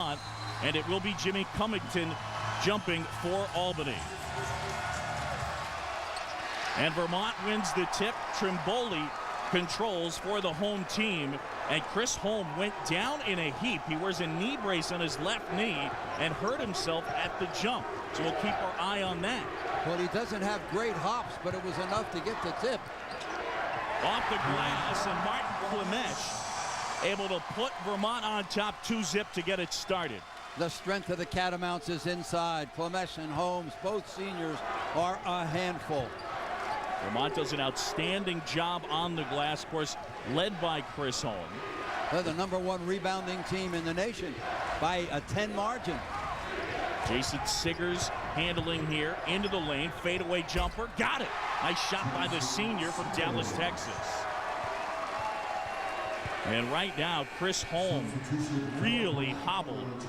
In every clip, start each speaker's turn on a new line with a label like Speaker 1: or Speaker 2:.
Speaker 1: And it will be Jimmy Cummington jumping for Albany. And Vermont wins the tip. Trimboli controls for the home team. And Chris Holm went down in a heap. He wears a knee brace on his left knee and hurt himself at the jump. So we'll keep our eye on that.
Speaker 2: Well, he doesn't have great hops, but it was enough to get the tip.
Speaker 1: Off the glass, and Martin Clemesh able to put Vermont on top 2-zip to get it started.
Speaker 2: The strength of the Catamounts is inside. Clemesh and Holmes, both seniors, are a handful.
Speaker 1: Vermont does an outstanding job on the glass, of course, led by Chris Holm.
Speaker 2: They're the #1 rebounding team in the nation by a 10 margin.
Speaker 1: Jason Siggers handling here into the lane. Fadeaway jumper. Got it. Nice shot by the senior from Dallas, Texas. And right now, Chris Holm really hobbled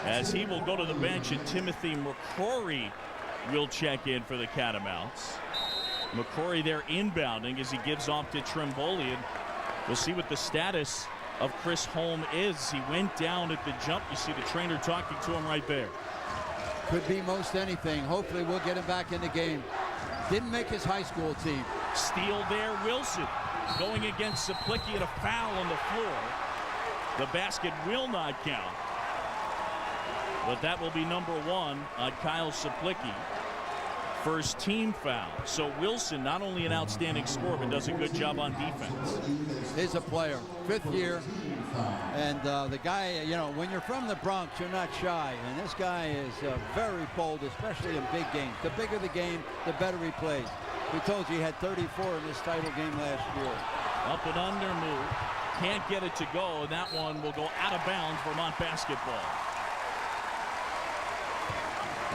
Speaker 1: as he will go to the bench, and Timothy McCrory will check in for the Catamounts. McCrory there inbounding as he gives off to Trimboli, and we'll see what the status of Chris Holm is. He went down at the jump. You see the trainer talking to him right there.
Speaker 2: Could be most anything. Hopefully we'll get him back in the game. Didn't make his high school team.
Speaker 1: Steal there, Wilson going against Saplicki, and a foul on the floor. The basket will not count, but that will be #1 on Kyle Saplicki. First team foul. So Wilson, not only an outstanding scorer, but does a good job on defense.
Speaker 2: He's a player, 5th year. And the guy, you know, when you're from the Bronx, you're not shy. And this guy is very bold, especially in big games. The bigger the game, the better he plays. We told you he had 34 in this title game last year.
Speaker 1: Up and under move. Can't get it to go, and that one will go out of bounds. Vermont basketball.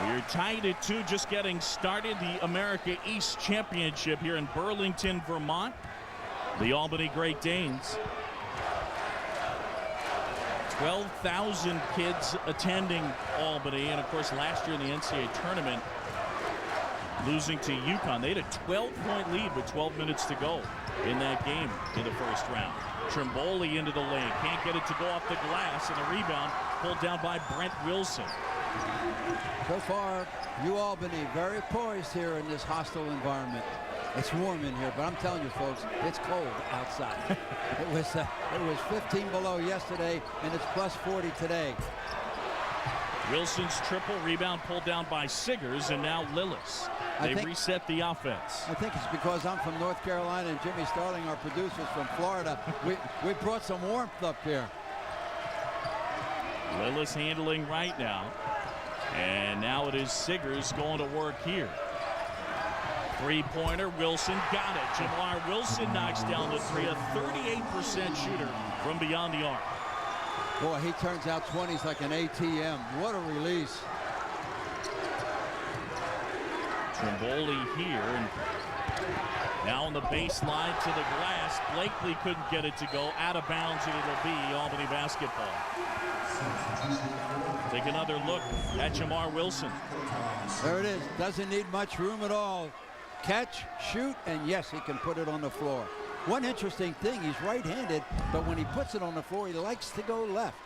Speaker 1: We're tied at 2, just getting started. The America East Championship here in Burlington, Vermont. The Albany Great Danes. 12,000 kids attending Albany, and of course last year in the NCAA tournament, losing to UConn. They had a 12-point lead with 12 minutes to go in that game in the first round. Trimboli into the lane, can't get it to go off the glass, and the rebound pulled down by Brent Wilson.
Speaker 2: So far, UAlbany very poised here in this hostile environment. It's warm in here, but I'm telling you, folks, it's cold outside. It was 15 below yesterday, and it's plus 40 today.
Speaker 1: Wilson's triple, rebound pulled down by Siggers, and now Lillis. They reset the offense.
Speaker 2: I think it's because I'm from North Carolina and Jimmy Starling, our producer's from Florida. We brought some warmth up here.
Speaker 1: Lillis handling right now. And now it is Siggers going to work here. Three-pointer, Wilson got it. Jamar Wilson knocks down the three, a 38% shooter from beyond the arc.
Speaker 2: Boy, he turns out 20s like an ATM. What a release.
Speaker 1: Trimboli here, and now on the baseline to the glass. Blakely couldn't get it to go. Out of bounds, and it'll be Albany basketball. Take another look at Jamar Wilson.
Speaker 2: There it is. Doesn't need much room at all. Catch, shoot, and yes, he can put it on the floor. One interesting thing, he's right-handed, but when he puts it on the floor, he likes to go left.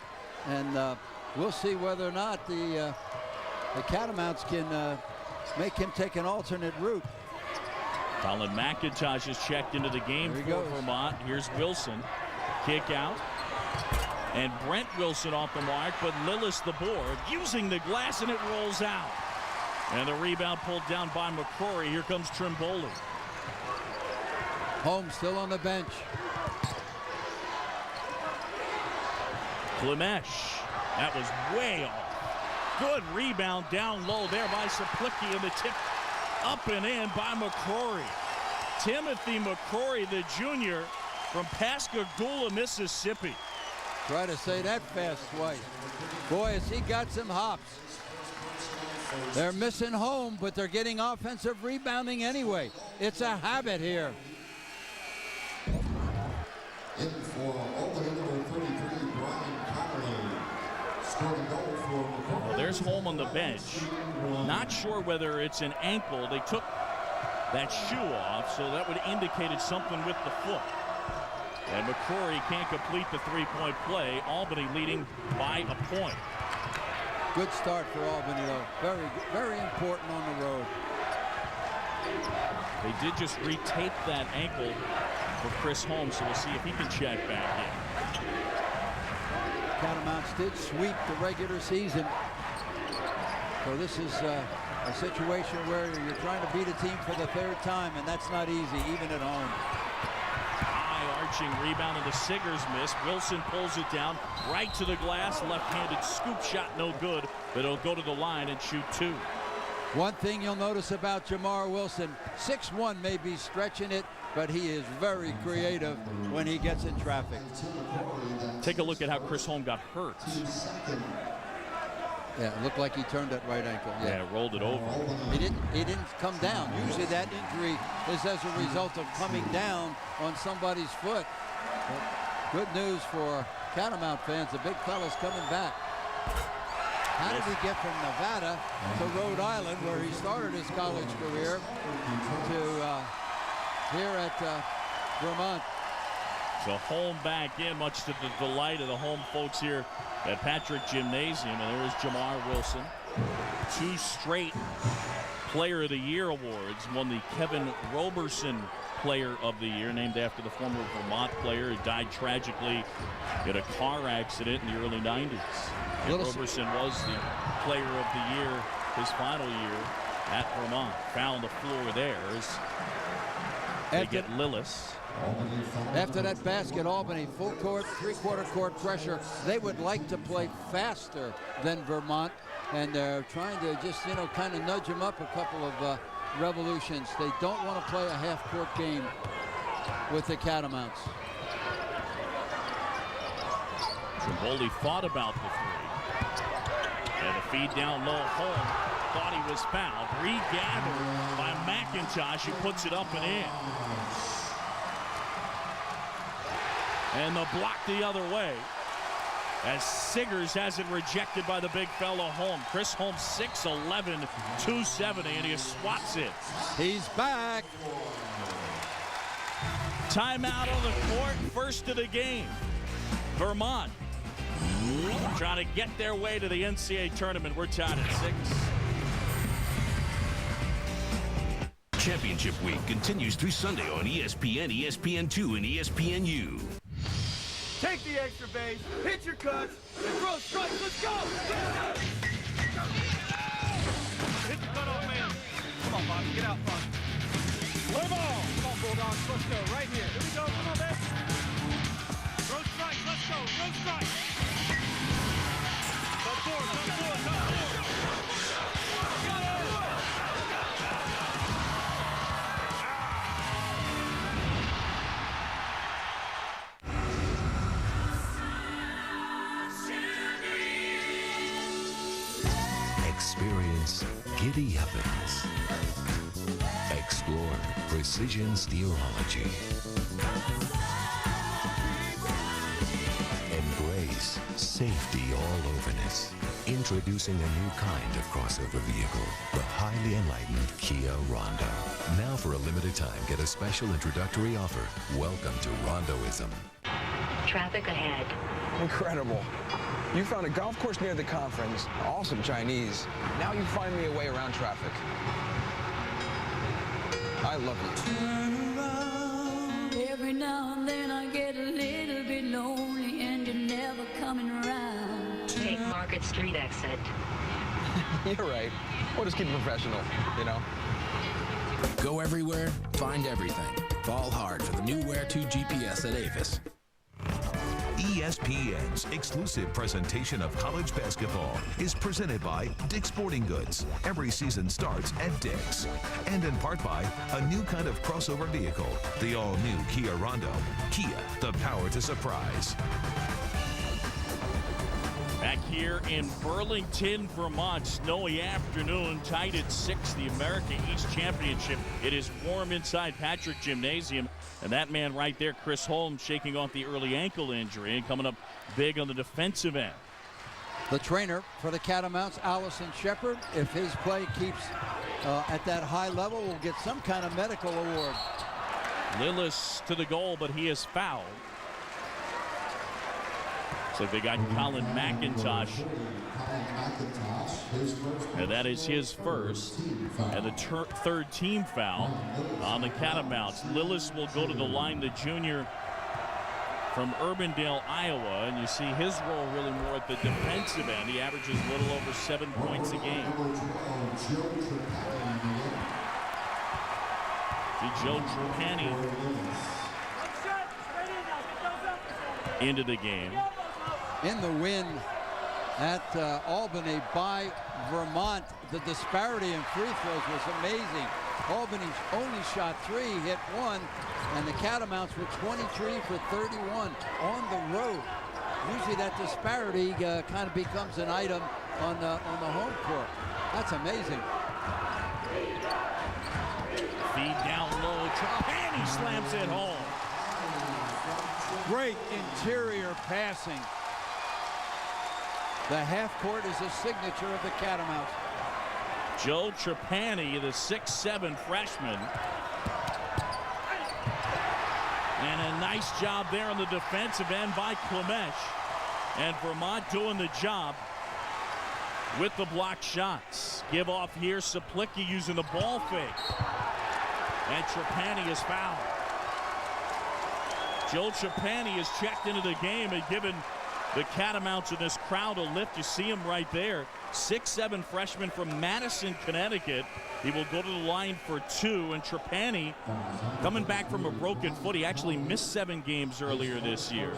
Speaker 2: And we'll see whether or not the Catamounts can make him take an alternate route.
Speaker 1: Colin McIntosh has checked into the game for Vermont. Here's Wilson. Kick out. And Brent Wilson off the mark, but Lillis the board, using the glass, and it rolls out. And the rebound pulled down by McCrory. Here comes Trimboli.
Speaker 2: Holmes still on the bench.
Speaker 1: Clemesh. That was way off. Good rebound down low there by Saplicki, and the tip up and in by McCrory. Timothy McCrory, the junior from Pascagoula, Mississippi.
Speaker 2: Try to say that fast twice. Boy, has he got some hops. They're missing home, but they're getting offensive rebounding anyway. It's a habit here.
Speaker 1: Well, there's Holm on the bench. Not sure whether it's an ankle. They took that shoe off, so that would indicate it's something with the foot. And McCrory can't complete the three-point play. Albany leading by a point.
Speaker 2: Good start for Albany, though. Very important on the road.
Speaker 1: They did just retape that ankle for Chris Holmes, so we'll see if he can check back in.
Speaker 2: Catamounts did sweep the regular season. So this is a situation where you're trying to beat a team for the third time, and that's not easy, even at home.
Speaker 1: High arching rebound, and the Siggers miss. Wilson pulls it down right to the glass. Left-handed scoop shot, no good, but it'll go to the line and shoot 2.
Speaker 2: One thing you'll notice about Jamar Wilson, 6'1" may be stretching it, but he is very creative when he gets in traffic.
Speaker 1: Take a look at how Chris Holmes got hurt.
Speaker 2: Yeah, it looked like he turned that right ankle.
Speaker 1: Yeah, rolled it over.
Speaker 2: He didn't come down. Usually that injury is as a result of coming down on somebody's foot. But good news for Catamount fans. The big fella's coming back. How did he get from Nevada to Rhode Island, where he started his college career, to here at Vermont?
Speaker 1: So home back in, much to the delight of the home folks here at Patrick Gymnasium. And there is Jamar Wilson. 2 straight Player of the Year awards. Won the Kevin Roberson Player of the Year, named after the former Vermont player who died tragically in a car accident in the early 90s. And Roberson was the Player of the Year his final year at Vermont. Found the floor there as they get Lillis.
Speaker 2: After that basket, Albany, full court, 3/4 court pressure. They would like to play faster than Vermont, and they're trying to just, kind of nudge them up a couple of revolutions. They don't want to play a half-court game with the Catamounts.
Speaker 1: Trimboli thought about the 3. And the feed down low. Holmes thought he was fouled. Regathered by McIntosh, who puts it up and in. And the block the other way, as Siggers has it rejected by the big fellow Holmes. Chris Holmes, 6'11", 270, and he swats it.
Speaker 2: He's back.
Speaker 1: Timeout on the court, first of the game. Vermont trying to get their way to the NCAA tournament. We're tied at 6.
Speaker 3: Championship Week continues through Sunday on ESPN, ESPN2, and ESPNU.
Speaker 4: Take the extra base, hit your cuts, and throw strikes. Let's go! Hit the cutoff man. Come on, Bobby, get out front. Play ball. Come on, Bulldogs, let's go. Right here. Here we go. Come on, baby. Throw strikes. Let's go. Throw strikes. Come forward. Come forward. Come forward. Got it.
Speaker 5: Experience Giddy Uppins. Explore precision steerology. Embrace safety all overness. Introducing a new kind of crossover vehicle, the highly enlightened Kia Rondo. Now for a limited time, get a special introductory offer. Welcome to Rondoism.
Speaker 6: Traffic ahead.
Speaker 7: Incredible. You found a golf course near the conference, awesome Chinese. Now you find me a way around traffic. I love you.
Speaker 8: Turn around. Every now and then I get a little bit lonely and you're never coming around.
Speaker 6: Take Market Street exit.
Speaker 7: You're right. We'll just keep it professional, you know?
Speaker 9: Go everywhere, find everything. Fall hard for the new Wear 2 GPS at Avis.
Speaker 3: ESPN's exclusive presentation of college basketball is presented by Dick's Sporting Goods. Every season starts at Dick's. And in part by a new kind of crossover vehicle, the all-new Kia Rondo. Kia, the power to surprise.
Speaker 1: Back here in Burlington, Vermont, snowy afternoon, tied at 6, the America East Championship. It is warm inside Patrick Gymnasium, and that man right there, Chris Holmes, shaking off the early ankle injury and coming up big on the defensive end.
Speaker 2: The trainer for the Catamounts, Allison Shepard, if his play keeps at that high level, will get some kind of medical award.
Speaker 1: Lillis to the goal, but he is fouled. So they got Colin McIntosh, and that is his first, and the third team foul on the Catamounts. Lillis will go to the line, the junior from Urbandale, Iowa, and you see his role really more at the defensive end. He averages a little over 7 points a game. See Joe Trapani into the game.
Speaker 2: In the win at Albany by Vermont, the disparity in free throws was amazing. Albany's only shot 3, hit 1, and the Catamounts were 23 for 31 on the road. Usually that disparity kind of becomes an item on the home court. That's amazing.
Speaker 1: Feed down low, Trapani slams it home.
Speaker 2: Great interior passing. The half court is a signature of the Catamounts.
Speaker 1: Joe Trapani, the 6'7" freshman. And a nice job there on the defensive end by Klemesh. And Vermont doing the job with the blocked shots. Give off here, Saplicki using the ball fake. And Trapani is fouled. Joe Trapani has checked into the game and given the Catamounts in this crowd a lift. You see him right there. 6'7" freshman from Madison, Connecticut. He will go to the line for 2. And Trapani, coming back from a broken foot, he actually missed 7 games earlier this year.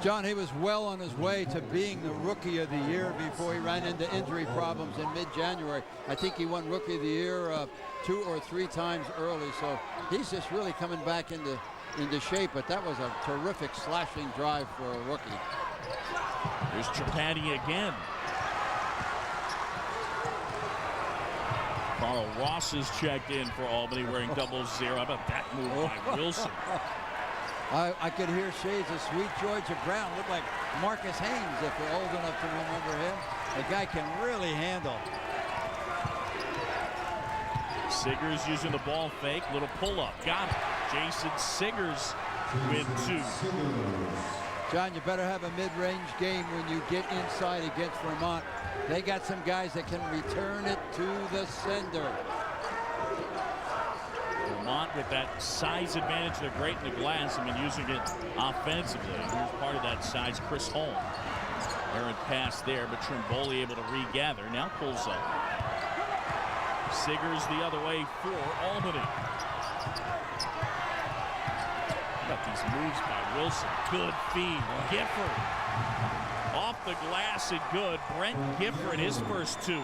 Speaker 2: John, he was well on his way to being the Rookie of the Year before he ran into injury problems in mid-January. I think he won Rookie of the Year 2 or 3 times early. So he's just really coming back into shape, but that was a terrific slashing drive for a rookie.
Speaker 1: Here's Trapani again. Carl Ross is checked in for Albany wearing 00. How about that move by Wilson?
Speaker 2: I could hear shades of Sweet Georgia Brown. Looked like Marcus Haynes if you're old enough to remember him. The guy can really handle.
Speaker 1: Siggers using the ball fake. Little pull-up. Got it. Jason Siggers with 2.
Speaker 2: John, you better have a mid-range game when you get inside against Vermont. They got some guys that can return it to the sender.
Speaker 1: Vermont with that size advantage. They're great in the glass. I mean, using it offensively. Here's part of that size, Chris Holm. Errant pass there, but Trimboli able to regather. Now pulls up. Siggers the other way for Albany. Got these moves by Wilson. Good feed. Gifford. Off the glass and good. Brent Gifford, his first 2.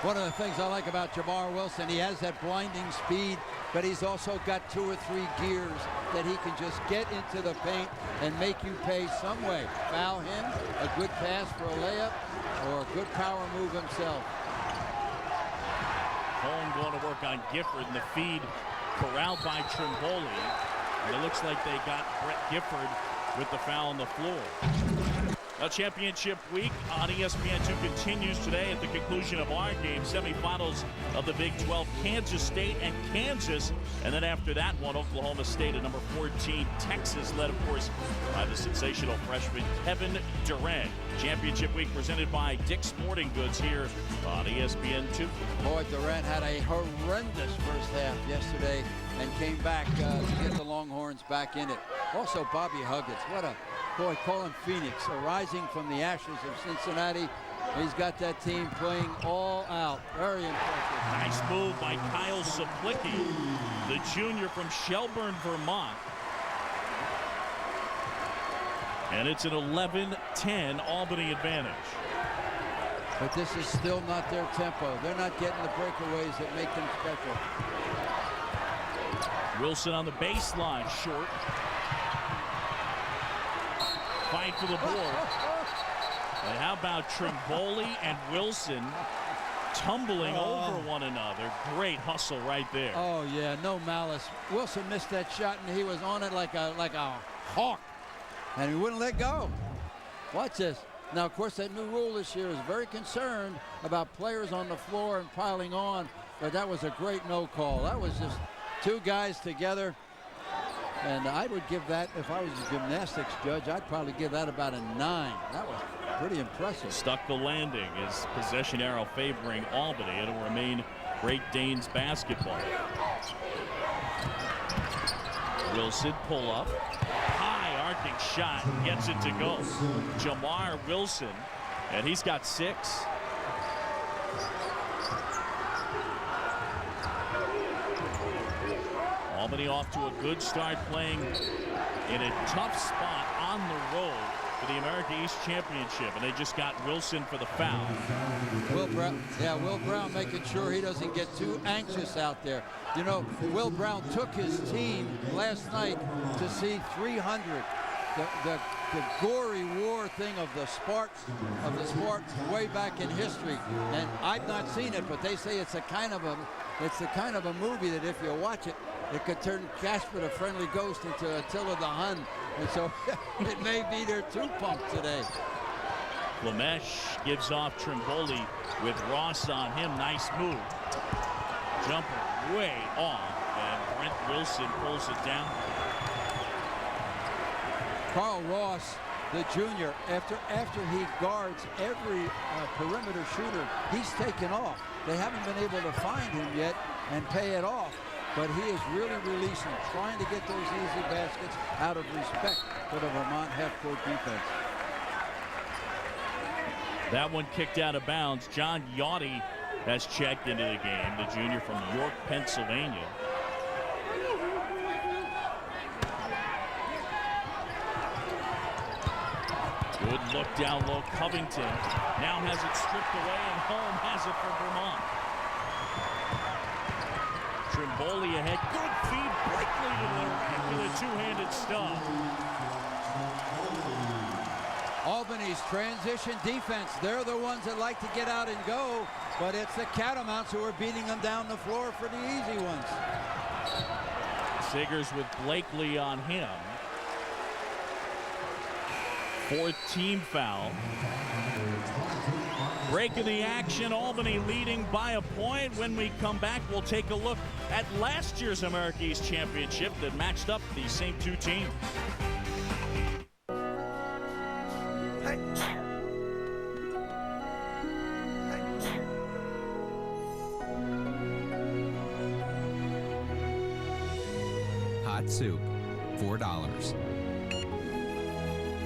Speaker 2: One of the things I like about Jamar Wilson, he has that blinding speed, but he's also got 2 or 3 gears that he can just get into the paint and make you pay some way. Foul him, a good pass for a layup, or a good power move himself.
Speaker 1: Holm going to work on Gifford, and the feed corralled by Trimboli. And it looks like they got Brett Gifford with the foul on the floor. Now, championship week on ESPN2 continues today at the conclusion of our game. Semifinals of the Big 12, Kansas State and Kansas. And then after that one, Oklahoma State at number 14. Texas, led, of course, by the sensational freshman Kevin Durant. Championship week presented by Dick's Sporting Goods here on ESPN2.
Speaker 2: Boy, Durant had a horrendous first half yesterday and came back to get the Longhorns back in it. Also, Bobby Huggins, what a boy, Colin Phoenix, arising from the ashes of Cincinnati. He's got that team playing all out. Very impressive.
Speaker 1: Nice move by Kyle Saplicki, the junior from Shelburne, Vermont. And it's an 11-10 Albany advantage.
Speaker 2: But this is still not their tempo. They're not getting the breakaways that make them special.
Speaker 1: Wilson on the baseline, short. Fight for the board. And how about Trimboli and Wilson tumbling over one another? Great hustle right there.
Speaker 2: Oh yeah, no malice. Wilson missed that shot and he was on it like a hawk, and he wouldn't let go. Watch this. Now, of course, that new rule this year is very concerned about players on the floor and piling on, but that was a great no call. That was just 2 guys together. And I would give that, if I was a gymnastics judge, I'd probably give that about a 9. That was pretty impressive.
Speaker 1: Stuck the landing. His possession arrow favoring Albany. It'll remain Great Danes basketball. Wilson pull up. High arcing shot. Gets it to go. Jamar Wilson. And he's got 6. Albany off to a good start, playing in a tough spot on the road for the America East Championship, and they just got Wilson for the foul.
Speaker 2: Will Brown making sure he doesn't get too anxious out there. You know, Will Brown took his team last night to see 300. The gory war thing of the Spartans way back in history, and I've not seen it, but they say it's the kind of a movie that if you watch it, it could turn Casper the Friendly Ghost into Attila the Hun, and so it may be their 2-pump today.
Speaker 1: Lamesh gives off Trimboli with Ross on him. Nice move. Jumper way off, and Brent Wilson pulls it down.
Speaker 2: Carl Ross, the junior, after he guards every perimeter shooter, he's taken off. They haven't been able to find him yet and pay it off, but he is really releasing, trying to get those easy baskets out of respect for the Vermont half-court defense.
Speaker 1: That one kicked out of bounds. John Yachty has checked into the game, the junior from York, Pennsylvania. Good look down low. Covington now has it stripped away, and Holm has it for Vermont. Trimboli ahead. Good feed. Blakely to the rack with a two-handed stop.
Speaker 2: Albany's transition defense. They're the ones that like to get out and go, but it's the Catamounts who are beating them down the floor for the easy ones.
Speaker 1: Siggers with Blakely on him. 4th team foul. Break of the action. Albany leading by a point. When we come back, we'll take a look at last year's America East Championship that matched up these same 2 teams.
Speaker 10: Hot soup, $4.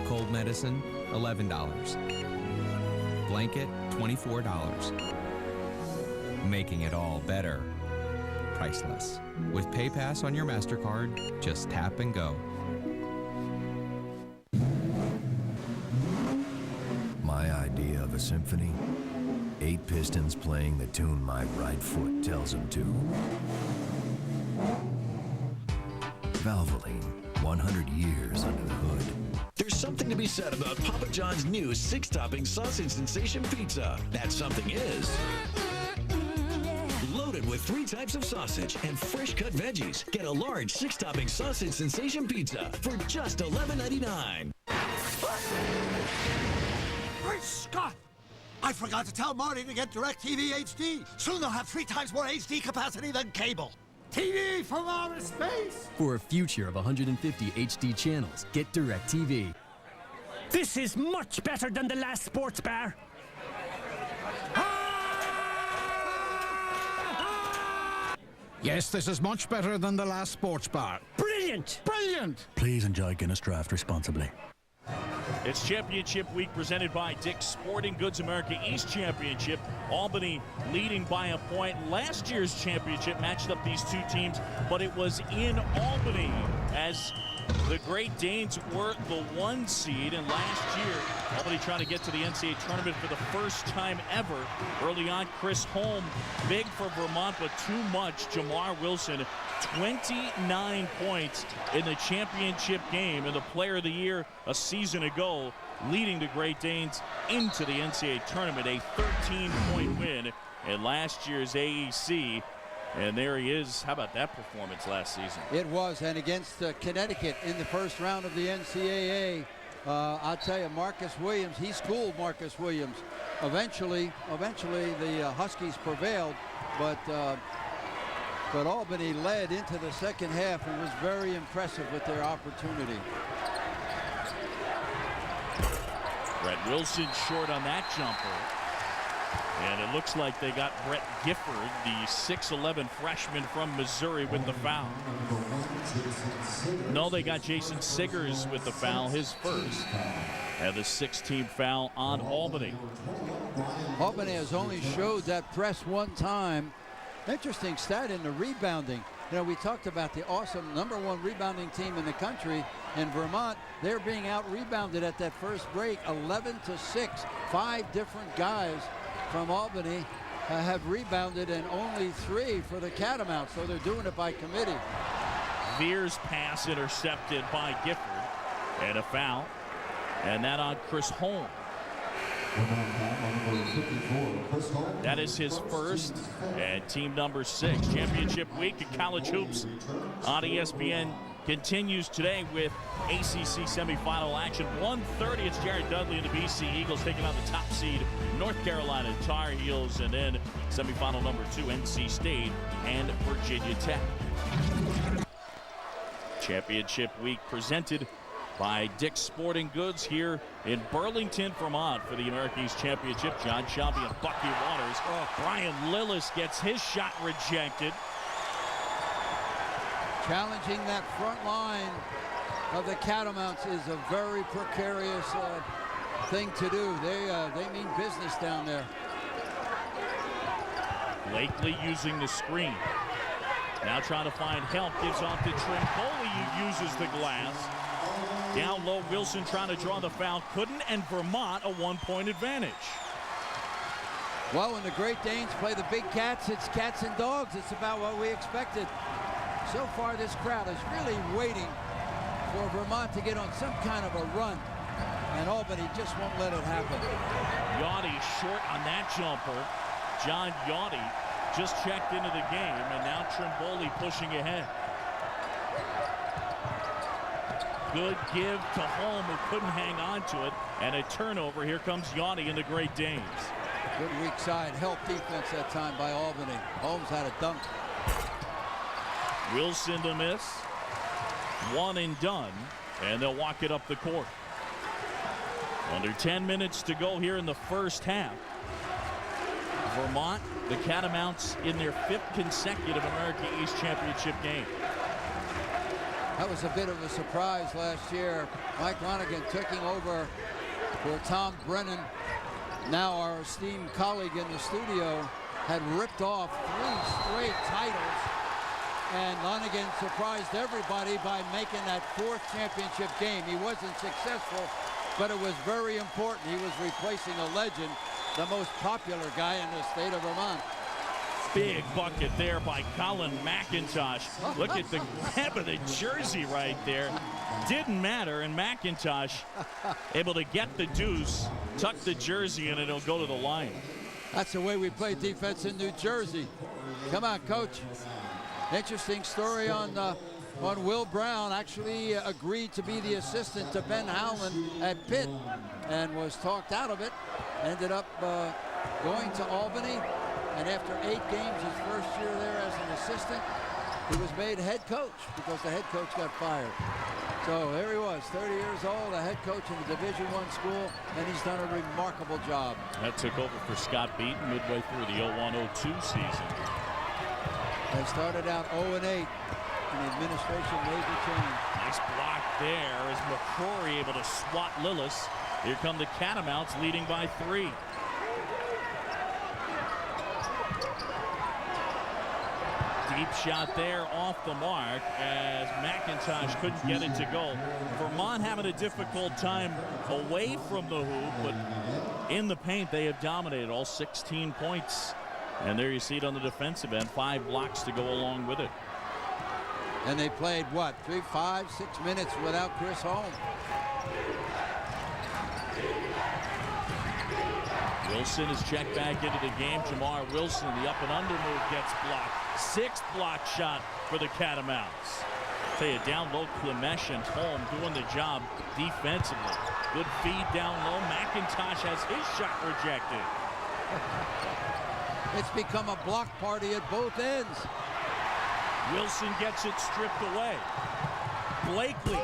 Speaker 10: Cold medicine, $11. Blanket, $24. Making it all better. Priceless. With PayPass on your MasterCard, just tap and go.
Speaker 5: My idea of a symphony? 8 pistons playing the tune my right foot tells them to. Valvoline, 100 years under the hood.
Speaker 11: There's something to be said about Papa John's new 6-topping sausage sensation pizza. That something is loaded with 3 types of sausage and fresh cut veggies. Get a large 6-topping sausage sensation pizza for just $11.99.
Speaker 12: Great Scott! I forgot to tell Marty to get DirecTV HD. Soon they'll have 3 times more HD capacity than cable. TV from outer space!
Speaker 13: For a future of 150 HD channels, get DirecTV.
Speaker 14: This is much better than the last sports bar.
Speaker 15: Yes, this is much better than the last sports bar.
Speaker 14: Brilliant!
Speaker 15: Brilliant!
Speaker 16: Please enjoy Guinness Draft responsibly.
Speaker 1: It's Championship Week presented by Dick's Sporting Goods America East Championship. Albany leading by a point. Last year's championship matched up these 2 teams, but it was in Albany as the Great Danes were the 1 seed, and last year Albany trying to get to the NCAA tournament for the first time ever. Early on, Chris Holm, big for Vermont, but too much. Jamar Wilson, 29 points in the championship game, and the Player of the Year a season ago, leading the Great Danes into the NCAA tournament. A 13-point win in last year's AEC. And there he is. How about that performance last season?
Speaker 2: It was, and against Connecticut in the first round of the NCAA. I'll tell you, Marcus Williams, he schooled Marcus Williams. Eventually the Huskies prevailed, but But Albany led into the second half and was very impressive with their opportunity.
Speaker 1: Brett Wilson short on that jumper. And it looks like they got Brett Gifford, the 6'11 freshman from Missouri, with the foul. No, they got Jason Siggers with the foul, his first. And the 16th foul on Albany.
Speaker 2: Albany has only showed that press one time. Interesting stat in the rebounding. You know, we talked about the awesome #1 rebounding team in the country in Vermont. They're being out-rebounded at that first break, 11-6. 5 different guys from Albany have rebounded, and only 3 for the Catamounts, so they're doing it by committee.
Speaker 1: Veer's pass intercepted by Gifford, and a foul, and that on Chris Holm. That is his first, and team number 6. Championship week at College Hoops on ESPN continues today with ACC semifinal action. 1:30, it's Jared Dudley and the BC Eagles taking on the top seed North Carolina Tar Heels, and then semifinal number 2, NC State and Virginia Tech. Championship week presented by Dick's Sporting Goods here in Burlington, Vermont for the American East Championship. John Shelby and Bucky Waters. Brian Lillis gets his shot rejected.
Speaker 2: Challenging that front line of the Catamounts is a very precarious thing to do. They mean business down there.
Speaker 1: Blakely using the screen. Now trying to find help. Gives off to Trimpoli, who uses the glass. Down low, Wilson trying to draw the foul. Couldn't, and Vermont a 1-point advantage.
Speaker 2: Well, when the Great Danes play the big cats, it's cats and dogs. It's about what we expected. So far, this crowd is really waiting for Vermont to get on some kind of a run, and Albany just won't let it happen.
Speaker 1: Yachty short on that jumper. John Yachty just checked into the game, and now Trimboli pushing ahead. Good give to Holm, who couldn't hang on to it, and a turnover. Here comes Yachty and the Great Danes.
Speaker 2: Good weak side help defense that time by Albany. Holmes had a dunk.
Speaker 1: Wilson to miss. One and done, and they'll walk it up the court. Under 10 minutes to go here in the first half. Vermont, the Catamounts in their 5th consecutive American East Championship game.
Speaker 2: That was a bit of a surprise last year. Mike Lonigan taking over for Tom Brennan. Now our esteemed colleague in the studio had ripped off 3 straight titles, and Lonigan surprised everybody by making that 4th championship game. He wasn't successful, but it was very important. He was replacing a legend, the most popular guy in the state of Vermont.
Speaker 1: Big bucket there by Colin McIntosh. Look at the grab of the jersey right there. Didn't matter, and McIntosh able to get the deuce, tuck the jersey, and it'll go to the line.
Speaker 2: That's the way we play defense in New Jersey. Come on, coach. Interesting story on Will Brown. Actually agreed to be the assistant to Ben Howland at Pitt and was talked out of it. Ended up going to Albany. And after 8 games, his first year there as an assistant, he was made head coach because the head coach got fired. So there he was, 30 years old, a head coach in the Division I school, and he's done a remarkable job.
Speaker 1: That took over for Scott Beaton midway through the 01-02 season.
Speaker 2: They started out 0-8, and the administration made the change.
Speaker 1: Nice block there as McCrory able to swat Lillis. Here come the Catamounts leading by 3. Deep shot there off the mark as McIntosh couldn't get it to go. Vermont having a difficult time away from the hoop, but in the paint they have dominated, all 16 points. And there you see it on the defensive end, 5 blocks to go along with it.
Speaker 2: And they played, what, 3, 5, 6 minutes without Chris Holm.
Speaker 1: Wilson is checked back into the game. Jamar Wilson, the up and under move, gets blocked. 6th block shot for the Catamounts. Tell you, down low, Klemesh and Holm doing the job defensively. Good feed down low. McIntosh has his shot rejected.
Speaker 2: It's become a block party at both ends.
Speaker 1: Wilson gets it stripped away. Blakely,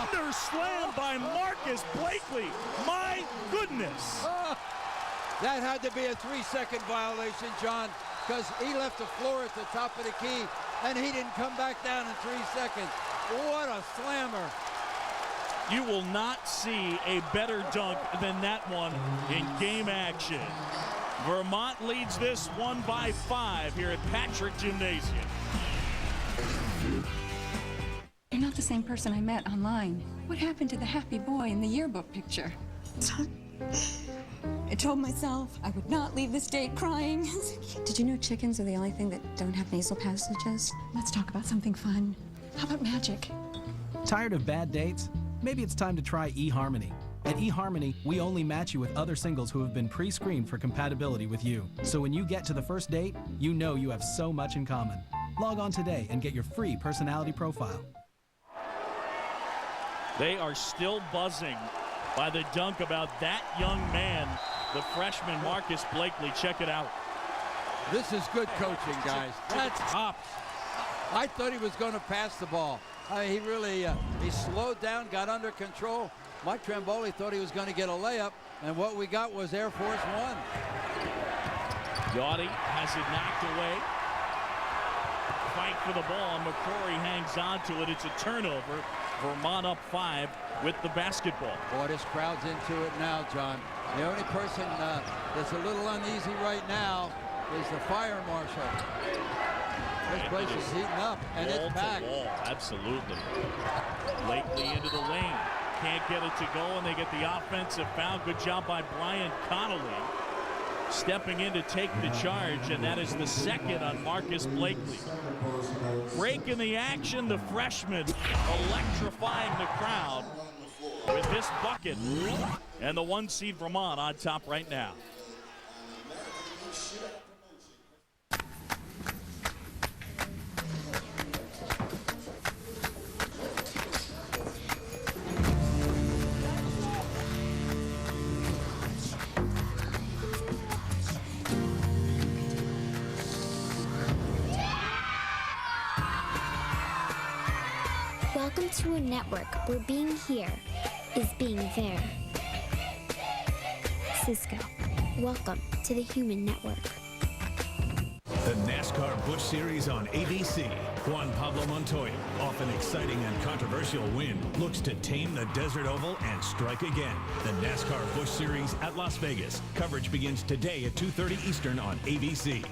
Speaker 1: under slam by Marcus Blakely. My goodness.
Speaker 2: That had to be a 3-second violation, John, because he left the floor at the top of the key, and he didn't come back down in 3 seconds. What a slammer.
Speaker 1: You will not see a better dunk than that one in game action. Vermont leads this one by 5 here at Patrick Gymnasium.
Speaker 17: You're not the same person I met online. What happened to the happy boy in the yearbook picture? I told myself I would not leave this date crying. Did you know chickens are the only thing that don't have nasal passages? Let's talk about something fun. How about magic?
Speaker 13: Tired of bad dates? Maybe it's time to try eHarmony. At eHarmony, we only match you with other singles who have been pre-screened for compatibility with you. So when you get to the first date, you know you have so much in common. Log on today and get your free personality profile.
Speaker 1: They are still buzzing by the dunk about that young man, the freshman Marcus Blakely. Check it out.
Speaker 2: This is good coaching, guys. That's top. I thought he was going to pass the ball. He really he slowed down, got under control. Mike Tramboli thought he was going to get a layup, and what we got was Air Force One.
Speaker 1: Doughty has it knocked away. Fight for the ball, and McCrory hangs on to it. It's a turnover. Vermont up 5 with the basketball.
Speaker 2: Boy, this crowd's into it now, John. The only person that's a little uneasy right now is the fire marshal. This place is heating up, and it's packed.
Speaker 1: Absolutely. Blakely into the lane. Can't get it to go, and they get the offensive foul. Good job by Brian Connolly. Stepping in to take the charge, and that is the second on Marcus Blakely. Breaking the action, the freshman electrifying the crowd with this bucket. And the 1 seed Vermont on top right now.
Speaker 18: Welcome to a network where being here is being there. Cisco, welcome to the Human Network.
Speaker 19: The NASCAR Busch Series on ABC. Juan Pablo Montoya, off an exciting and controversial win, looks to tame the Desert Oval and strike again. The NASCAR Busch Series at Las Vegas. Coverage begins today at 2:30 Eastern on ABC.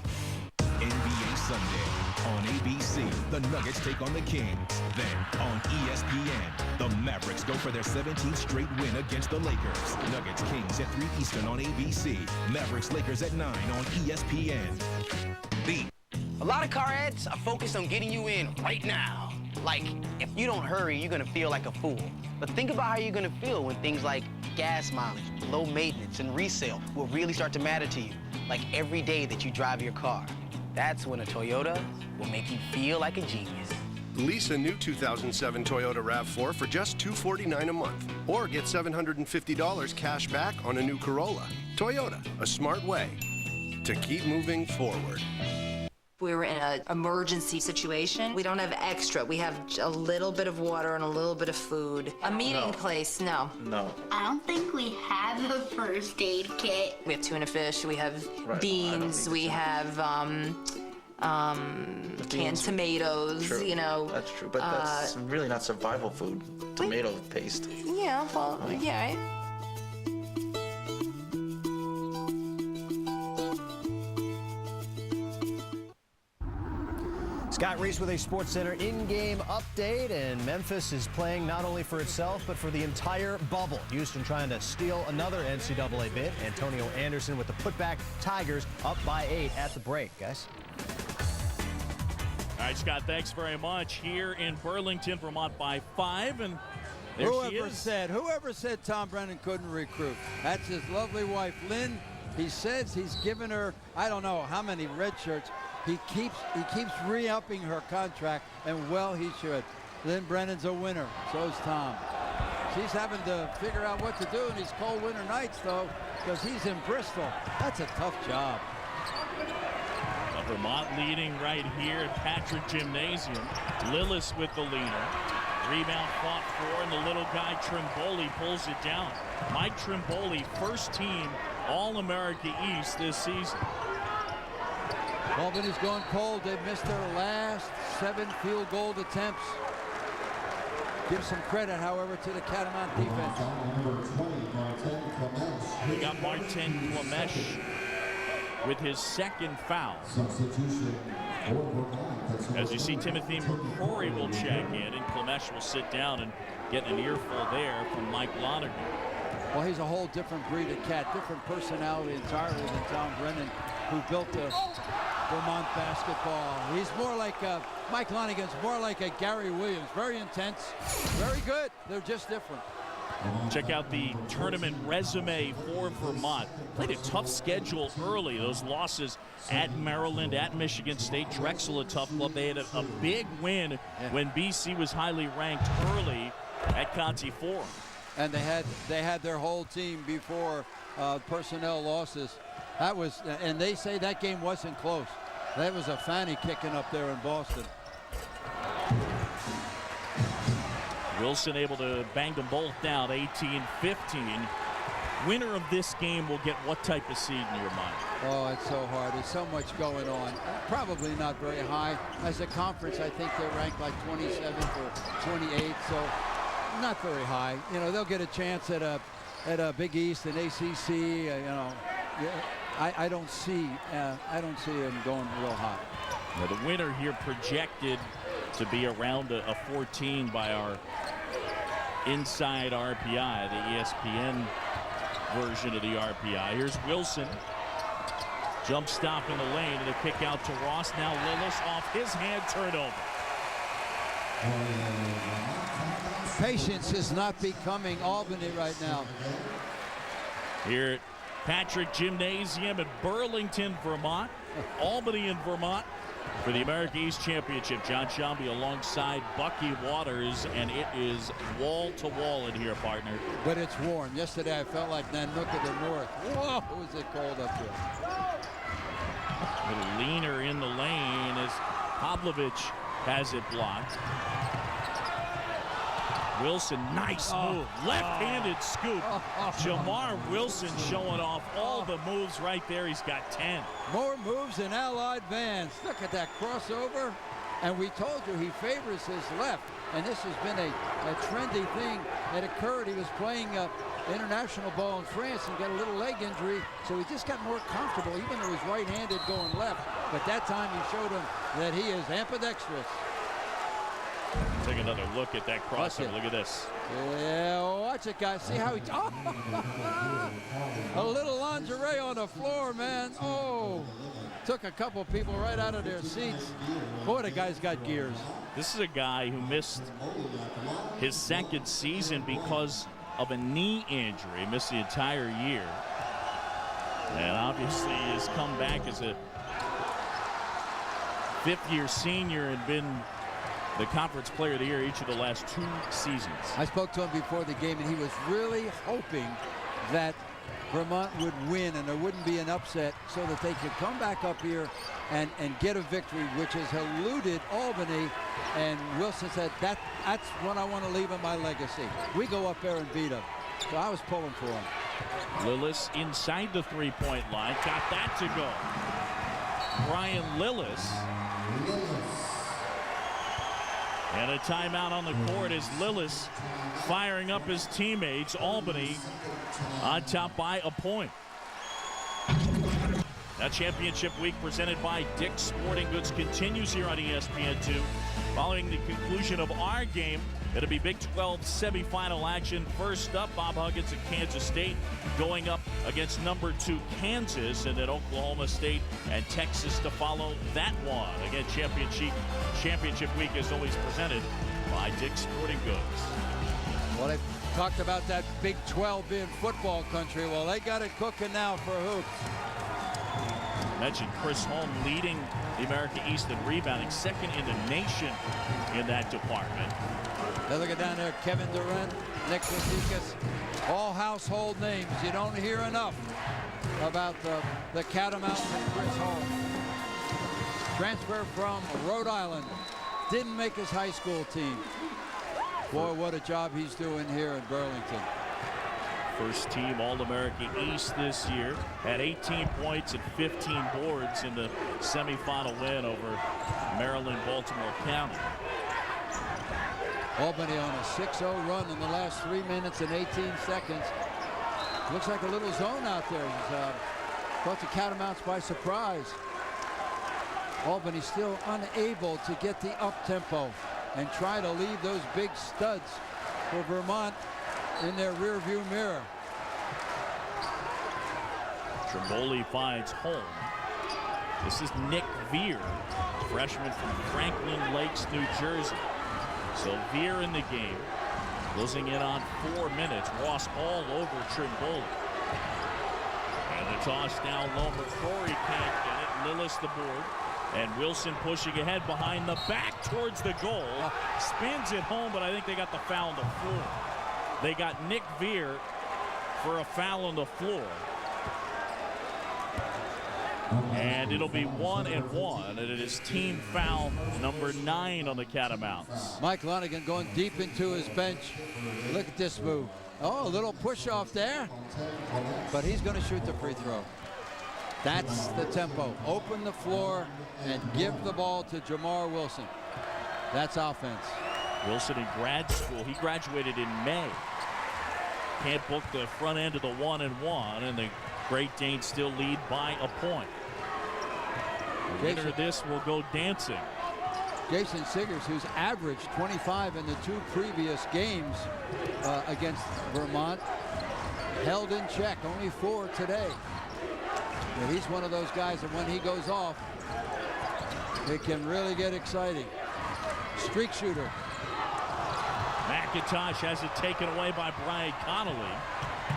Speaker 3: NBA Sunday. On ABC, the Nuggets take on the Kings. Then, on ESPN, the Mavericks go for their 17th straight win against the Lakers. Nuggets Kings at 3 Eastern on ABC. Mavericks Lakers at 9 on ESPN.
Speaker 20: A lot of car ads are focused on getting you in right now. Like, if you don't hurry, you're gonna feel like a fool. But think about how you're gonna feel when things like gas mileage, low maintenance, and resale will really start to matter to you. Like every day that you drive your car. That's when a Toyota will make you feel like a genius.
Speaker 21: Lease a new 2007 Toyota RAV4 for just $249 a month. Or get $750 cash back on a new Corolla. Toyota, a smart way to keep moving forward.
Speaker 22: We were in an emergency situation. We don't have extra. We have a little bit of water and a little bit of food. A meeting place, no.
Speaker 23: No.
Speaker 18: I don't think we have a first aid kit.
Speaker 22: We have tuna fish, we have beans, we have canned tomatoes,
Speaker 23: True.
Speaker 22: you know.
Speaker 23: That's true, but that's really not survival food. Tomato paste.
Speaker 22: Yeah, well, yeah.
Speaker 24: Scott Reese with a SportsCenter in-game update, and Memphis is playing not only for itself, but for the entire bubble. Houston trying to steal another NCAA bid. Antonio Anderson with the putback. Tigers up by 8 at the break, guys.
Speaker 1: All right, Scott, thanks very much. Here in Burlington, Vermont by 5, and there she is.
Speaker 2: Whoever said Tom Brennan couldn't recruit? That's his lovely wife, Lynn. He says he's given her, I don't know how many red shirts. He keeps re-upping her contract, and well, he should. Lynn Brennan's a winner. So's Tom. She's having to figure out what to do in these cold winter nights, though, because he's in Bristol. That's a tough job.
Speaker 1: Vermont leading right here at Patrick Gymnasium. Lillis with the leaner. Rebound fought for, and the little guy Trimboli pulls it down. Mike Trimboli, first team All-America East this season.
Speaker 2: Albany's gone cold. They've missed their last 7 field goal attempts. Give some credit, however, to the Catamount defense.
Speaker 1: We got Martin Klemesh with his second foul. As you see, Timothy McCrory will check in, and Klemesh will sit down and get an earful there from Mike Lonergan.
Speaker 2: Well, he's a whole different breed of cat, different personality entirely than Tom Brennan, who built the Vermont basketball. He's more like Mike Lonergan's more like a Gary Williams. Very intense, very good. They're just different.
Speaker 1: Check out the tournament resume for Vermont. Played a tough schedule early. Those losses at Maryland, at Michigan State. Drexel, a tough club. They had a big win when BC was highly ranked early at Conti Forum.
Speaker 2: And they had their whole team before personnel losses. That was, and they say that game wasn't close. That was a fanny kicking up there in Boston.
Speaker 1: Wilson able to bang them both down, 18-15. Winner of this game will get what type of seed in your mind?
Speaker 2: Oh, it's so hard. There's so much going on. Probably not very high. As a conference, I think they're ranked like 27th or 28th, so not very high. You know, they'll get a chance at a Big East and ACC. You know, I don't see them going real high.
Speaker 1: Now the winner here projected to be around a 14 by our inside RPI, the ESPN version of the RPI. Here's Wilson. Jump stop in the lane and a kick out to Ross. Now Lillis off his hand, turnover.
Speaker 2: Patience is not becoming Albany right now.
Speaker 1: Here at Patrick Gymnasium at Burlington, Vermont. Albany and Vermont for the America East Championship. John Shambi alongside Bucky Waters, and it is wall to wall in here, partner.
Speaker 2: But it's warm. Yesterday I felt like Nanook of the North. Whoa, was it cold up here.
Speaker 1: Little leaner in the lane as Pavlovich has it blocked. Wilson, nice move. Left-handed scoop. Jamar Wilson showing off all the moves right there. He's got 10.
Speaker 2: More moves than Allied Vance. Look at that crossover. And we told you he favors his left. And this has been a trendy thing that occurred. He was playing international ball in France and got a little leg injury. So he just got more comfortable, even though he's right-handed going left. But that time he showed him that he is ambidextrous.
Speaker 1: Take another look at that crossover. Look at this.
Speaker 2: Yeah, watch it, guys. See how he... a little lingerie on the floor, man. Oh, took a couple people right out of their seats. Boy, the guy's got gears.
Speaker 1: This is a guy who missed his second season because of a knee injury. Missed the entire year. And obviously has come back as a fifth-year senior and been the conference player of the year each of the last 2 seasons.
Speaker 2: I spoke to him before the game, and he was really hoping that Vermont would win and there wouldn't be an upset so that they could come back up here and get a victory, which has eluded Albany. And Wilson said, that's what I want to leave in my legacy. We go up there and beat them. So I was pulling for him.
Speaker 1: Lillis inside the three-point line. Got that to go. Brian Lillis. And a timeout on the court as Lillis firing up his teammates. Albany on top by a point. That championship week presented by Dick's Sporting Goods continues here on ESPN2. Following the conclusion of our game, it'll be Big 12 semifinal action. First up, Bob Huggins at Kansas State going up against number 2 Kansas, and then Oklahoma State and Texas to follow that one. Again, championship week is always presented by Dick's Sporting Goods.
Speaker 2: Well, they talked about that Big 12 being football country. Well, they got it cooking now for hoops.
Speaker 1: Mentioned Chris Holm leading the America East in rebounding, second in the nation in that department.
Speaker 2: They look at down there, Kevin Durant, Nick Vasikas, all household names. You don't hear enough about the Catamounts and Chris Holm. transfer from Rhode Island. Didn't make his high school team. Boy, what a job he's doing here in Burlington.
Speaker 1: First team All-American East this year. Had 18 points and 15 boards in the semifinal win over Maryland, Baltimore County.
Speaker 2: Albany on a 6-0 run in the last 3 minutes and 18 seconds. Looks like a little zone out there. He's caught the Catamounts by surprise. Albany still unable to get the up-tempo and try to leave those big studs for Vermont in their rearview mirror.
Speaker 1: Trimboli finds home. This is Nick Veer, freshman from Franklin Lakes, New Jersey. So Veer in the game, closing in on 4 minutes. Ross all over Trimboli. And the toss down low. McCrory can't get it. Lillis the board. And Wilson pushing ahead behind the back towards the goal. Spins it home, but I think they got the foul on the floor. They got Nick Veer for a foul on the floor. And it'll be 1-1, and it is team foul number 9 on the Catamounts.
Speaker 2: Mike Lonigan going deep into his bench. Look at this move. Oh, a little push off there, but he's going to shoot the free throw. That's the tempo. Open the floor and give the ball to Jamar Wilson. That's offense.
Speaker 1: Wilson in grad school. He graduated in May. Can't book the front end of the 1-1, and the Great Danes still lead by a point. The winner of this will go dancing.
Speaker 2: Jason Siggers, who's averaged 25 in the 2 previous games against Vermont, held in check, only 4 today. But he's one of those guys that when he goes off, it can really get exciting. Streak shooter.
Speaker 1: McIntosh has it taken away by Brian Connolly.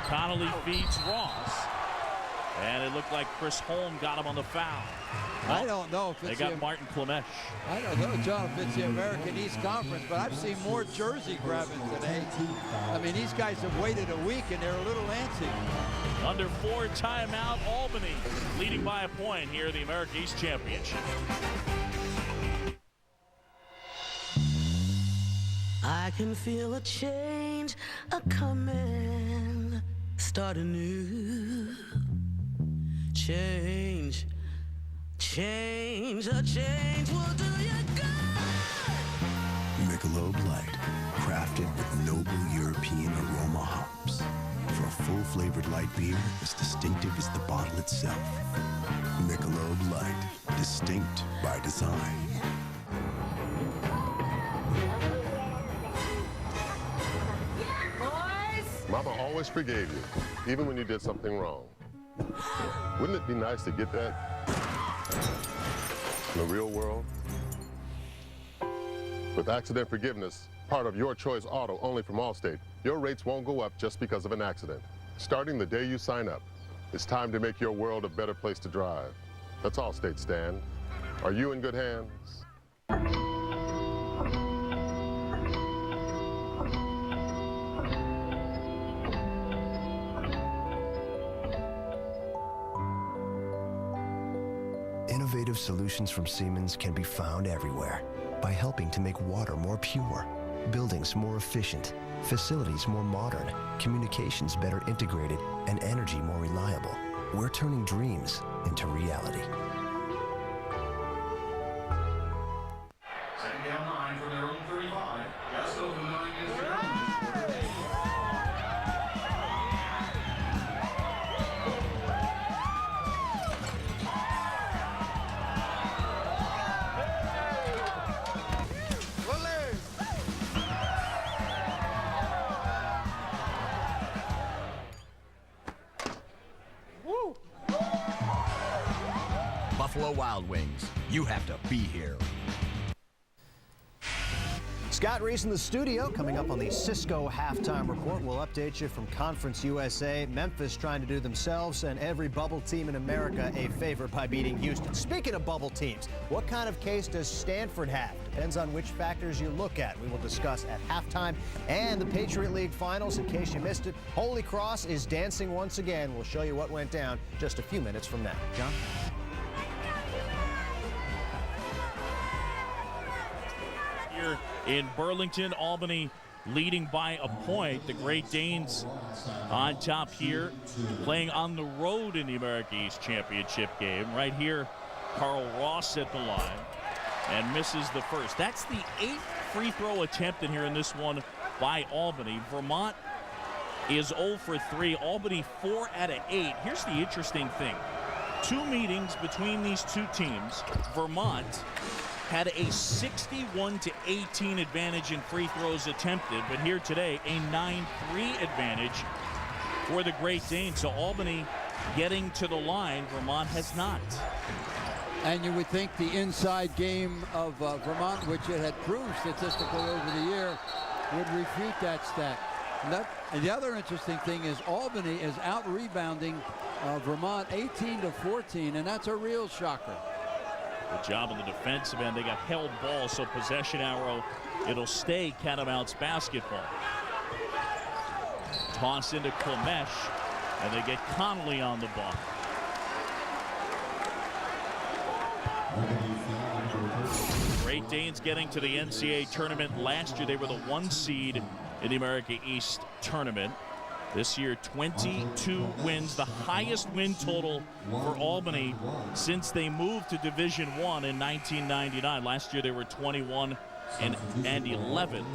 Speaker 1: Connolly feeds Ross. And it looked like Chris Holm got him on the foul.
Speaker 2: I don't know if it's
Speaker 1: they got Martin Klemesh.
Speaker 2: I don't know, John, if it's the American East Conference, but I've seen more jersey grabbing today. I mean, these guys have waited a week and they're a little antsy.
Speaker 1: Under 4 timeout, Albany leading by a point here in the American East Championship.
Speaker 4: I can feel a change a-coming, start anew. Change, a change will do you good.
Speaker 6: Michelob Light, crafted with noble European aroma hops. For a full-flavored light beer as distinctive as the bottle itself. Michelob Light, distinct by design.
Speaker 7: Mama always forgave you, even when you did something wrong. Wouldn't it be nice to get that in the real world? With accident forgiveness, part of Your Choice Auto only from Allstate, your rates won't go up just because of an accident. Starting the day you sign up, it's time to make your world a better place to drive. That's Allstate, Stan. Are you in good hands?
Speaker 6: Innovative solutions from Siemens can be found everywhere by helping to make water more pure, buildings more efficient, facilities more modern, communications better integrated, and energy more reliable. We're turning dreams into reality.
Speaker 8: Second down 9 from their own 35. Just over 9 minutes to go.
Speaker 25: Buffalo Wild Wings. You have to be here.
Speaker 24: Scott Reese in the studio. Coming up on the Cisco Halftime Report, we'll update you from Conference USA. Memphis trying to do themselves and every bubble team in America a favor by beating Houston. Speaking of bubble teams, what kind of case does Stanford have? Depends on which factors you look at. We will discuss at halftime. And the Patriot League Finals, in case you missed it. Holy Cross is dancing once again. We'll show you what went down just a few minutes from now. John?
Speaker 1: here in Burlington. Albany leading by a point. The Great Danes on top here, playing on the road in the America East Championship game. Right here, Carl Ross at the line and misses the first. That's the 8th free throw attempt in here in this one by Albany. Vermont is 0 for 3. Albany 4 out of 8. Here's the interesting thing. 2 meetings between these two teams. Vermont had a 61-18 advantage in free throws attempted, but here today a 9-3 advantage for the Great Danes. So Albany getting to the line, Vermont has not.
Speaker 2: And you would think the inside game of Vermont, which it had proved statistically over the year, would refute that stat. And the other interesting thing is Albany is out-rebounding Vermont 18-14, and that's a real shocker.
Speaker 1: Good job on the defensive end. They got held ball, so possession arrow. It'll stay Catamounts basketball. Toss into Klemesh, and they get Connolly on the ball. Great Danes getting to the NCAA tournament. Last year they were the 1 seed in the America East tournament. This year 22 wins, the highest win total for Albany since they moved to Division I in 1999. Last year they were 21 and 11.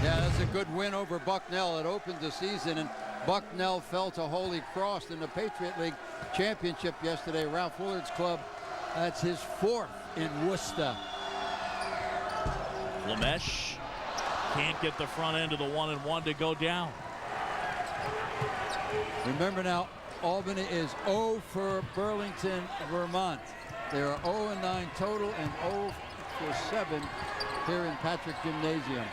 Speaker 2: Yeah, that's a good win over Bucknell. It opened the season, and Bucknell fell to Holy Cross in the Patriot League Championship yesterday. Ralph Willard's club, that's his 4th in Worcester.
Speaker 1: Klemesh can't get the front end of the 1-and-1 to go down.
Speaker 2: Remember now, Albany is 0 for Burlington, Vermont. They are 0-9 total and 0 for 7 here in Patrick Gymnasium.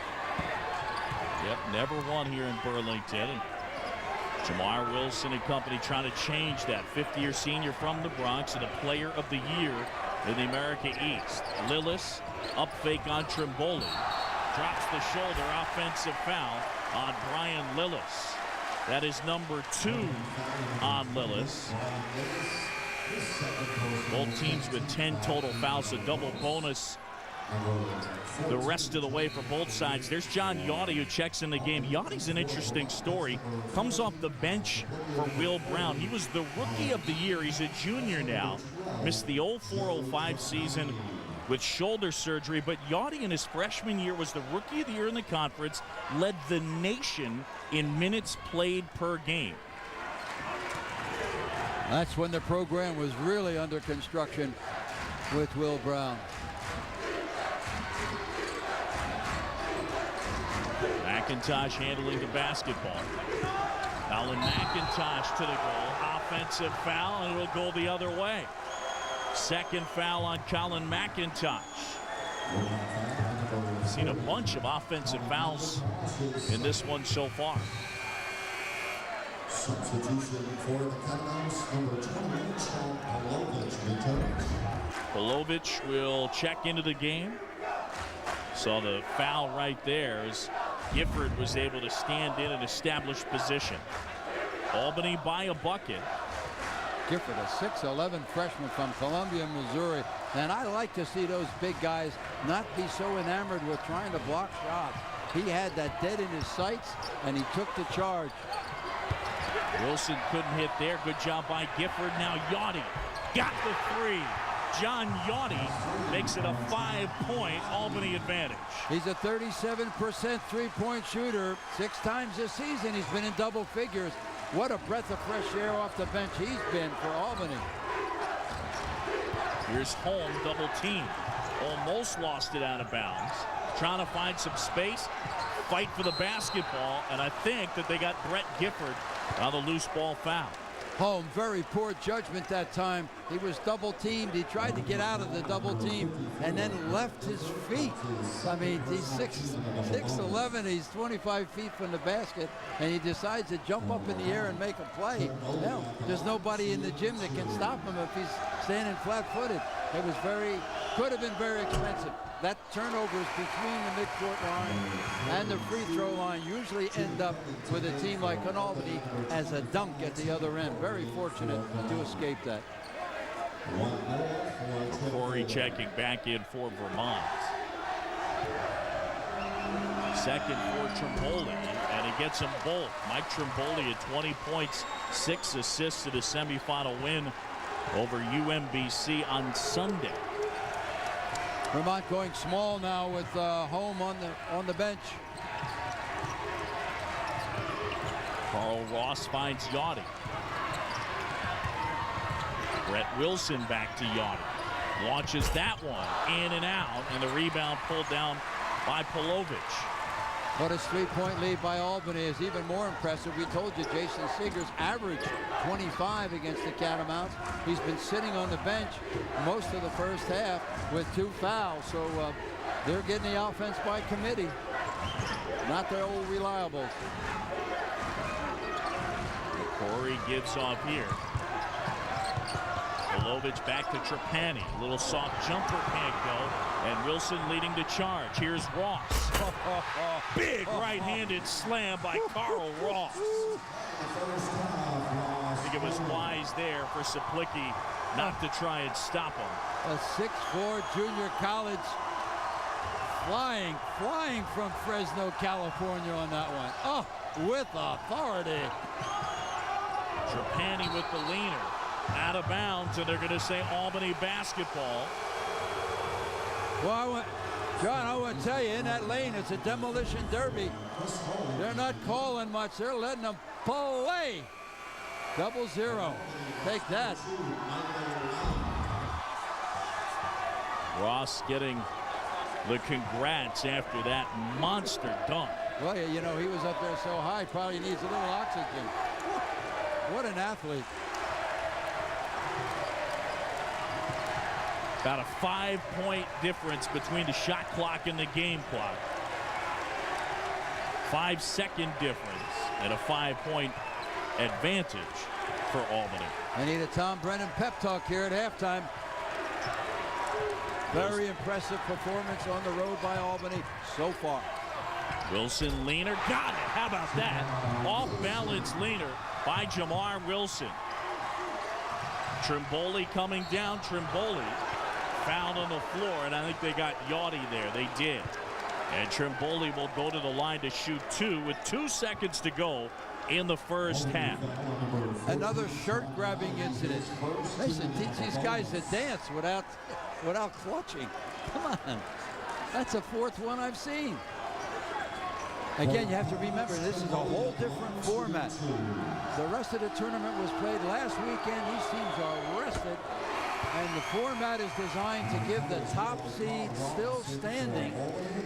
Speaker 1: Yep, never won here in Burlington. And Jamar Wilson and company trying to change that. 50-year senior from the Bronx and a player of the year in the America East. Lillis, up fake on Trimboli. Drops the shoulder, offensive foul on Brian Lillis. That is number 2 on Lillis. Both teams with 10 total fouls, a double bonus the rest of the way for both sides. There's John Yachty, who checks in the game. Yachty's an interesting story. Comes off the bench for Will Brown. He was the rookie of the year. He's a junior now. Missed the 04-05 season with shoulder surgery, but Yachty in his freshman year was the rookie of the year in the conference, led the nation in minutes played per game.
Speaker 2: That's when the program was really under construction with Will Brown.
Speaker 1: McIntosh handling the basketball. Alan McIntosh to the goal. Offensive foul, and it'll go the other way. Second foul on Colin McIntosh. Seen a bunch of offensive fouls in this one so far.
Speaker 5: Substitution for the Catamounts, number 28, Sean Pavlovich.
Speaker 1: Pavlovich will check into the game. Saw the foul right there as Gifford was able to stand in and establish position. Albany by a bucket.
Speaker 2: Gifford, a 6'11" freshman from Columbia, Missouri. And I like to see those big guys not be so enamored with trying to block shots. He had that dead in his sights, and he took the charge.
Speaker 1: Wilson couldn't hit there. Good job by Gifford. Now Yachty got the 3. John Yachty makes it a 5-point Albany advantage.
Speaker 2: He's a 37% three-point shooter. 6 times this season he's been in double figures. What a breath of fresh air off the bench he's been for Albany.
Speaker 1: Here's Holm, double team. Almost lost it out of bounds. Trying to find some space, fight for the basketball, and I think that they got Brett Gifford on the loose ball foul.
Speaker 2: Holm, very poor judgment that time. He was double teamed. He tried to get out of the double team and then left his feet. I mean, he's 6'11". He's 25 feet from the basket, and he decides to jump up in the air and make a play. Hell, there's nobody in the gym that can stop him if he's standing flat-footed. It was could have been very expensive. That turnovers between the midcourt line and the free throw line usually end up with a team like Albany as a dunk at the other end. Very fortunate to escape that.
Speaker 1: Corey checking back in for Vermont. Second for Trimboli, and he gets them both. Mike Trimboli at 20 points, 6 assists in a semifinal win over UMBC on Sunday.
Speaker 2: Vermont going small now with Home on the bench.
Speaker 1: Carl Ross finds Yachty. Brett Wilson back to Yachty. Launches that one in and out, and the rebound pulled down by Polovic.
Speaker 2: But his three-point lead by Albany is even more impressive. We told you Jason Seegers averaged 25 against the Catamounts. He's been sitting on the bench most of the first half with 2 fouls. So they're getting the offense by committee, not their old reliables.
Speaker 1: Corey gives off here. Polovic back to Trapani. A little soft jumper can't go. And Wilson leading the charge. Here's Ross. Big right-handed slam by Carl Ross. I think it was wise there for Saplicki not to try and stop him.
Speaker 2: A 6'4" junior college flying from Fresno, California on that one. Oh, with authority.
Speaker 1: Trapani with the leaner. Out of bounds, and they're going to say Albany basketball.
Speaker 2: Well, John, I want to tell you, in that lane, it's a demolition derby. They're not calling much. They're letting them pull away. 0-0. Take that.
Speaker 1: Ross getting the congrats after that monster dunk.
Speaker 2: Well, you know, he was up there so high, probably needs a little oxygen. What an athlete.
Speaker 1: About a 5-point difference between the shot clock and the game clock. 5-second difference and a 5-point advantage for Albany.
Speaker 2: I need a Tom Brennan pep talk here at halftime. Very impressive performance on the road by Albany so far.
Speaker 1: Wilson leaner, got it. How about that? Off balance leaner by Jamar Wilson. Trimboli coming down. Trimboli fouled on the floor, and I think they got Yachty there. They did. And Trimboli will go to the line to shoot 2 with 2 seconds to go in the first half.
Speaker 2: Another shirt-grabbing incident. Listen, teach these guys to dance without clutching. Come on. That's the 4th one I've seen. Again, you have to remember, this is a whole different format. The rest of the tournament was played last weekend. These teams are rested. And the format is designed to give the top seed still standing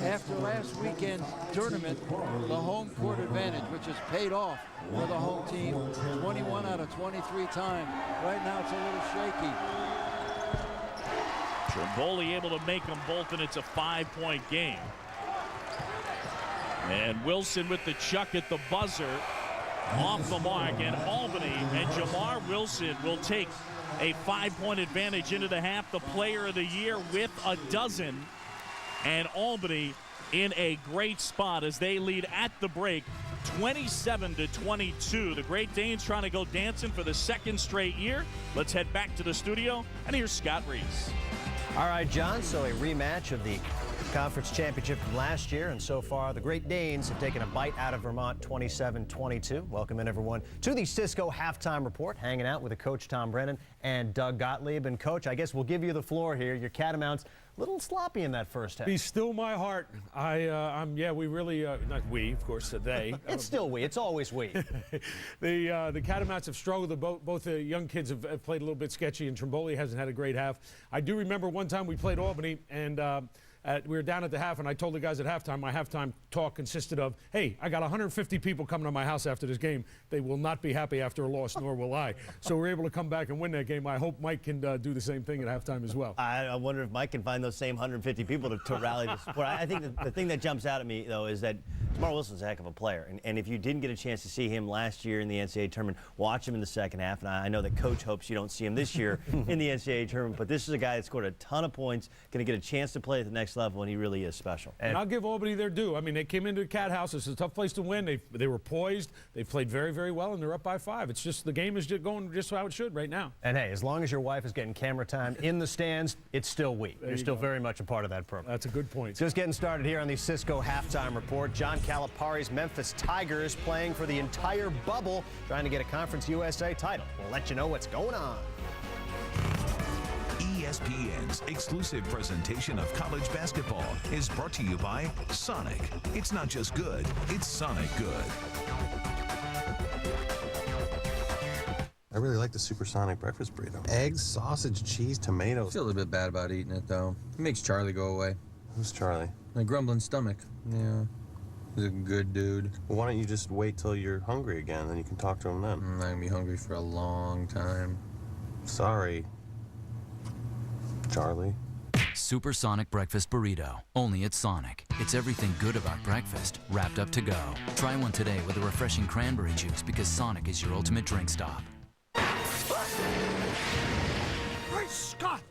Speaker 2: after last weekend's tournament the home court advantage, which has paid off for the home team 21 out of 23 times. Right now it's a little shaky.
Speaker 1: Trimboli able to make them both, and it's a 5-point game. And Wilson with the chuck at the buzzer off the mark, and Albany and Jamar Wilson will take a 5-point advantage into the half. The player of the year with a dozen, and Albany in a great spot as they lead at the break 27-22. The Great Danes trying to go dancing for the 2nd straight year. Let's head back to the studio, and here's Scott Reese.
Speaker 24: All right, John, so a rematch of the conference championship from last year, and so far the Great Danes have taken a bite out of Vermont 27-22. Welcome in, everyone, to the Cisco Halftime Report, hanging out with the coach Tom Brennan and Doug Gottlieb. And Coach, I guess we'll give you the floor here. Your Catamounts a little sloppy in that first half.
Speaker 9: Be still my heart. We really, not we, of course, they.
Speaker 24: It's still we. It's always we.
Speaker 9: The Catamounts have struggled. Both the young kids have played a little bit sketchy, and Trimboli hasn't had a great half. I do remember one time we played Albany, and we were down at the half, and I told the guys at halftime, my halftime talk consisted of, hey, I got 150 people coming to my house after this game. They will not be happy after a loss, nor will I. So we're able to come back and win that game. I hope Mike can do the same thing at halftime as well.
Speaker 24: I wonder if Mike can find those same 150 people to rally the support. I think the thing that jumps out at me, though, is that Jamar Wilson's a heck of a player. And if you didn't get a chance to see him last year in the NCAA tournament, watch him in the second half. And I know that Coach hopes you don't see him this year in the NCAA tournament. But this is a guy that scored a ton of points, going to get a chance to play at the next level. level, and he really is special.
Speaker 9: And I'll give Albany their due. I mean, they came into the Cat House. It's a tough place to win. They were poised. They played very, very well, and they're up by 5. It's just the game is just going just how it should right now.
Speaker 24: And hey, as long as your wife is getting camera time in the stands, it's still we. You're still very much a part of that program.
Speaker 9: That's a good point.
Speaker 24: Just getting started here on the Cisco halftime report. John Calipari's Memphis Tigers playing for the entire bubble, trying to get a Conference USA title. We'll let you know what's going on.
Speaker 3: ESPN's exclusive presentation of college basketball is brought to you by Sonic. It's not just good, it's Sonic good.
Speaker 10: I really like the Supersonic breakfast burrito. Eggs, sausage, cheese, tomatoes.
Speaker 11: I feel a little bit bad about eating it, though. It makes Charlie go away.
Speaker 10: Who's Charlie?
Speaker 11: My grumbling stomach. Yeah. He's a good dude.
Speaker 10: Well, why don't you just wait till you're hungry again, then you can talk to him then.
Speaker 11: I'm not gonna be hungry for a long time.
Speaker 10: Sorry, Charlie.
Speaker 12: Supersonic Breakfast Burrito, only at Sonic. It's everything good about breakfast, wrapped up to go. Try one today with a refreshing cranberry juice because Sonic is your ultimate drink stop.
Speaker 14: Great Scott!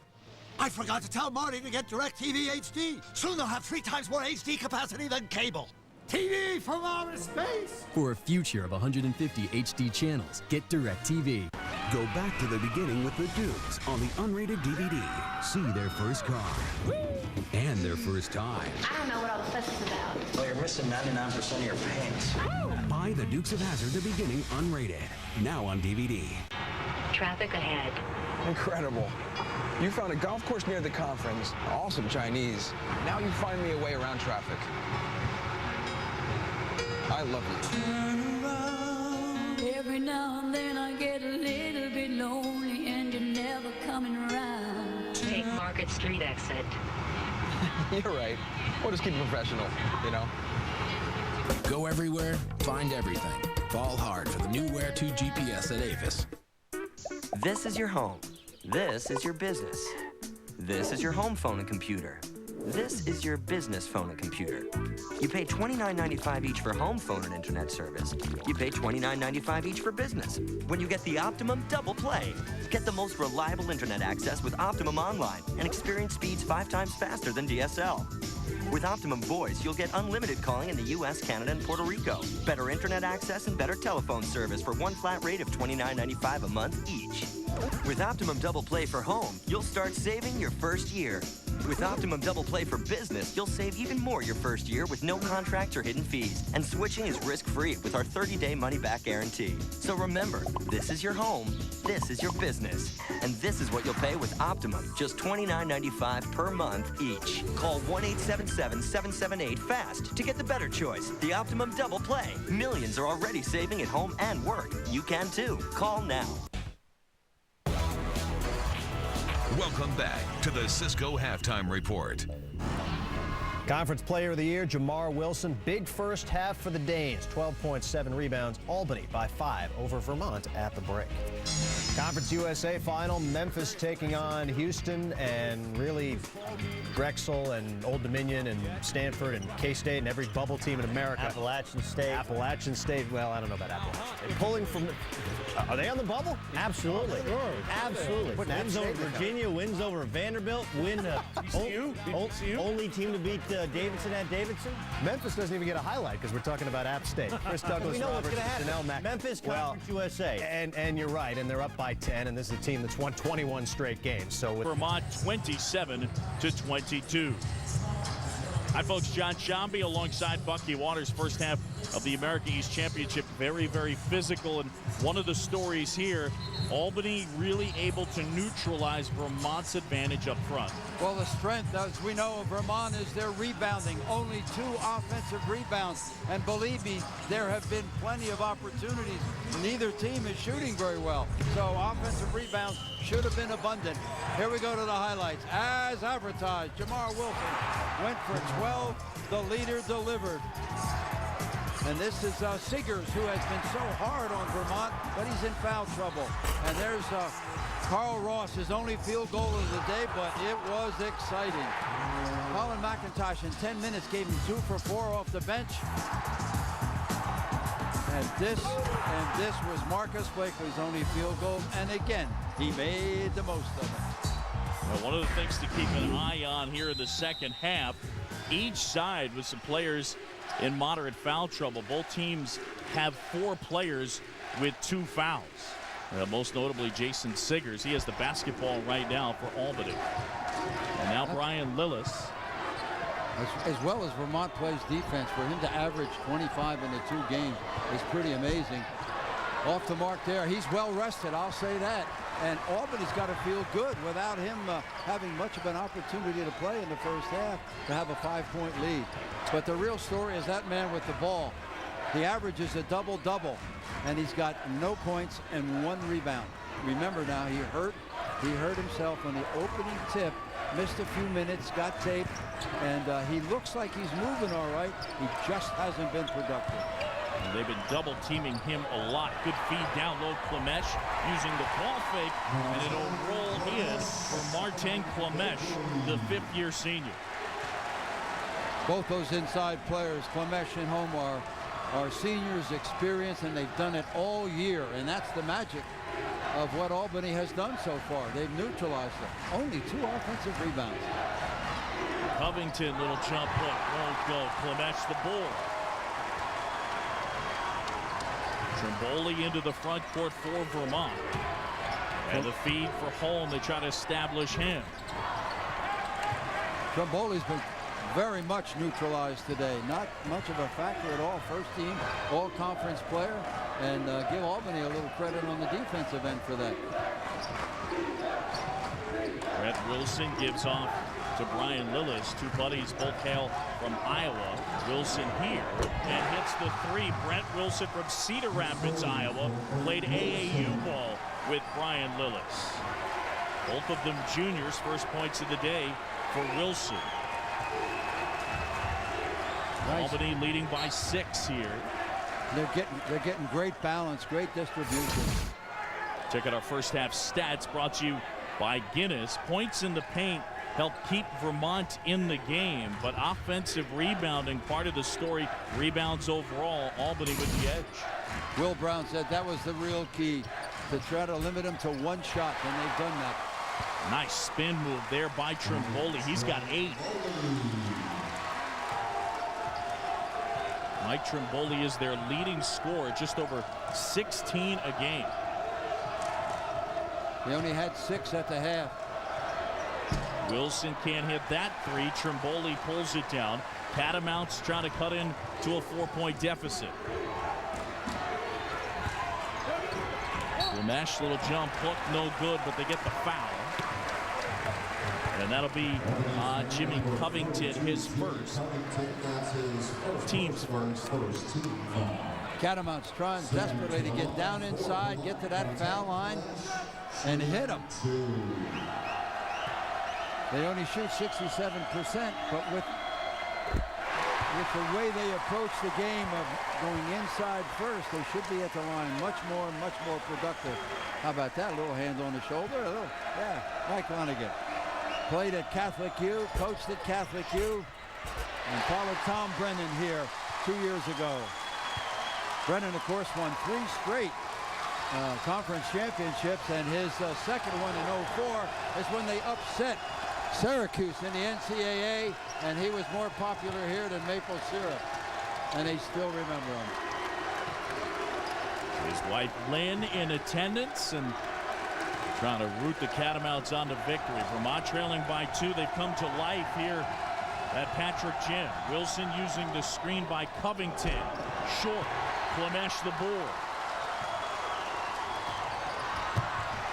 Speaker 14: I forgot to tell Marty to get DirecTV HD. Soon they'll have 3 times more HD capacity than cable. TV from outer space!
Speaker 15: For a future of 150 HD channels, get DirecTV.
Speaker 26: Go back to the beginning with the Dukes on the unrated DVD. See their first car. Woo! And their first time.
Speaker 27: I don't know what all the fuss is about.
Speaker 23: Well, you're missing 99% of your pants.
Speaker 26: Buy the Dukes of Hazzard the beginning unrated. Now on DVD.
Speaker 27: Traffic ahead.
Speaker 28: Incredible. You found a golf course near the conference. Awesome Chinese. Now you find me a way around traffic. I love you.
Speaker 4: Every now and then I get a little bit lonely and you're never coming around.
Speaker 27: Take Market Street exit.
Speaker 28: You're right. We'll just keep it professional, you know?
Speaker 26: Go everywhere, find everything. Fall hard for the new Wear 2 GPS at Avis.
Speaker 29: This is your home. This is your business. This is your home phone and computer. This is your business phone and computer. You pay $29.95 each for home phone and internet service. You pay $29.95 each for business. When you get the Optimum Double Play, get the most reliable internet access with Optimum Online and experience speeds 5 times faster than DSL. With Optimum Voice, you'll get unlimited calling in the U.S., Canada, and Puerto Rico. Better internet access and better telephone service for one flat rate of $29.95 a month each. With Optimum Double Play for home, you'll start saving your first year. With Optimum Double Play for business, you'll save even more your first year with no contracts or hidden fees. And switching is risk-free with our 30-day money-back guarantee. So remember, this is your home, this is your business. And this is what you'll pay with Optimum, just $29.95 per month each. Call 1-877-778-FAST to get the better choice, the Optimum Double Play. Millions are already saving at home and work. You can too. Call now.
Speaker 3: Welcome back to the Cisco Halftime Report.
Speaker 24: Conference Player of the Year, Jamar Wilson. Big first half for the Danes. 12.7 rebounds. Albany by 5 over Vermont at the break. Conference USA final. Memphis taking on Houston, and really Drexel and Old Dominion and Stanford and K-State and every bubble team in America. Appalachian State. Well, I don't know about Appalachian State. Pulling from. Are they on the bubble?
Speaker 30: Absolutely.
Speaker 24: Sure.
Speaker 30: Absolutely. Wins over Virginia, wins over Vanderbilt, only team to beat Davidson at Davidson.
Speaker 24: Memphis doesn't even get a highlight because we're talking about App State. Chris Douglas,
Speaker 30: we know what's
Speaker 24: Roberts,
Speaker 30: going to happen.
Speaker 24: Janelle Mack.
Speaker 30: Memphis, Conference USA.
Speaker 24: And you're right, and they're up by 10, and this is a team that's won 21 straight games. So with
Speaker 1: Vermont 27-22. Hi, folks. John Shambi alongside Bucky Waters. First half of the America East Championship. Very, very physical. And one of the stories here, Albany really able to neutralize Vermont's advantage up front.
Speaker 2: Well, the strength, as we know, of Vermont is their rebounding. Only 2 offensive rebounds. And believe me, there have been plenty of opportunities. Neither team is shooting very well. So offensive rebounds should have been abundant. Here we go to the highlights. As advertised, Jamar Wilson went for 12. The leader delivered. And this is Seegers, who has been so hard on Vermont, but he's in foul trouble. And there's Carl Ross, his only field goal of the day, but it was exciting. Colin McIntosh in 10 minutes gave him 2 for 4 off the bench. And this was Marcus Blakely's only field goal. And again, he made the most of it.
Speaker 1: Well, one of the things to keep an eye on here in the second half, each side with some players in moderate foul trouble. Both teams have 4 players with 2 fouls. Most notably Jason Siggers. He has the basketball right now for Albany. And now Brian Lillis.
Speaker 2: As well as Vermont plays defense, for him to average 25 in the 2 games is pretty amazing. Off the mark there. He's well rested, I'll say that. And Albany's got to feel good without him having much of an opportunity to play in the first half to have a 5-point lead. But the real story is that man with the ball. He averages a double-double, and he's got no points and 1 rebound. Remember now, he hurt himself on the opening tip, missed a few minutes, got taped, and he looks like he's moving all right. He just hasn't been productive.
Speaker 1: And they've been double teaming him a lot. Good feed down low. Klemesh using the ball fake, and it'll roll in for Martin Klemesh, the 5th-year senior.
Speaker 2: Both those inside players, Klemesh and Home, are seniors, experienced, and they've done it all year, and that's the magic of what Albany has done so far. They've neutralized them. Only 2 offensive rebounds.
Speaker 1: Covington, little jump hook, won't go. Klemesh the board. Trimboli into the front court for Vermont. And the feed for Holm. They try to establish him.
Speaker 2: Trimboli's been very much neutralized today. Not much of a factor at all. First team all-conference player. And give Albany a little credit on the defensive end for that.
Speaker 1: Brett Wilson gives off to Brian Lillis. 2 buddies both hail from Iowa. Wilson here and hits the 3. Brett Wilson from Cedar Rapids, Iowa, played AAU ball with Brian Lillis. Both of them juniors. First points of the day for Wilson. Nice. Albany leading by 6 here.
Speaker 2: They're getting great balance, great distribution.
Speaker 1: Check out our first half stats brought to you by Guinness. Points in the paint help keep Vermont in the game, but offensive rebounding part of the story. Rebounds overall, Albany with the edge.
Speaker 2: Will Brown said that was the real key, to try to limit them to 1 shot, and they've done that.
Speaker 1: Nice spin move there by Trimboli. He's got 8. Mike Trimboli is their leading scorer, just over 16 a game.
Speaker 2: He only had 6 at the half.
Speaker 1: Wilson can't hit that 3. Trimboli pulls it down. Catamounts trying to cut in to a 4-point deficit. Klemesh, little jump hook, no good, but they get the foul. And that'll be Jimmy Covington, his first. Team's first.
Speaker 2: Catamounts trying desperately to get down inside, get to that foul line, and hit him. They only shoot 67%, but with the way they approach the game of going inside first, they should be at the line much more productive. How about that? A little hand on the shoulder? Yeah, Mike Lonigan. Played at Catholic U, coached at Catholic U, and followed Tom Brennan here 2 years ago. Brennan, of course, won 3 straight conference championships, and his second one in 04 is when they upset Syracuse in the NCAA, and he was more popular here than maple syrup, and they still remember him.
Speaker 1: His wife Lynn in attendance and trying to root the Catamounts on to victory. Vermont trailing by 2. They've come to life here at Patrick Gym. Wilson using the screen by Covington. Short. Klemesh the board.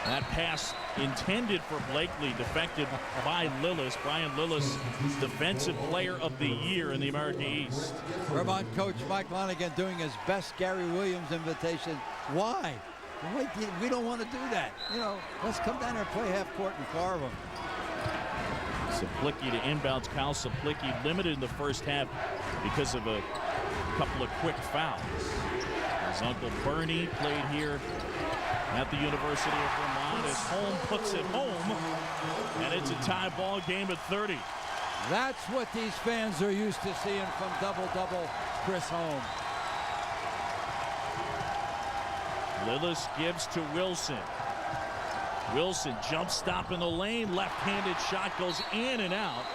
Speaker 1: That pass intended for Blakely, defected by Lillis. Brian Lillis, Defensive Player of the Year in the America East.
Speaker 2: Vermont coach Mike Lonigan doing his best Gary Williams invitation. Why? We don't want to do that. You know, let's come down here and play half court and carve them.
Speaker 1: Saplicki to inbounds. Kyle Saplicki limited in the first half because of a couple of quick fouls. His uncle Bernie played here at the University of Vermont as Holm puts it home, and it's a tie ball game at 30.
Speaker 2: That's what these fans are used to seeing from double-double Chris Holm.
Speaker 1: Lillis gives to Wilson. Wilson jump stop in the lane. Left-handed shot goes in and out.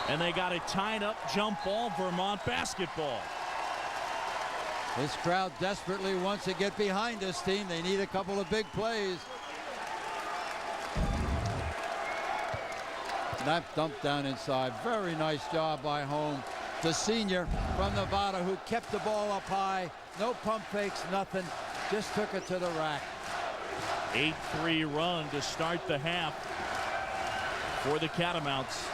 Speaker 1: And they got it tied up. Jump ball, Vermont basketball.
Speaker 2: This crowd desperately wants to get behind this team. They need a couple of big plays. That dump down inside. Very nice job by Holm. The senior from Nevada who kept the ball up high. No pump fakes, nothing. Just took it to the rack.
Speaker 1: 8-3 run to start the half for the Catamounts.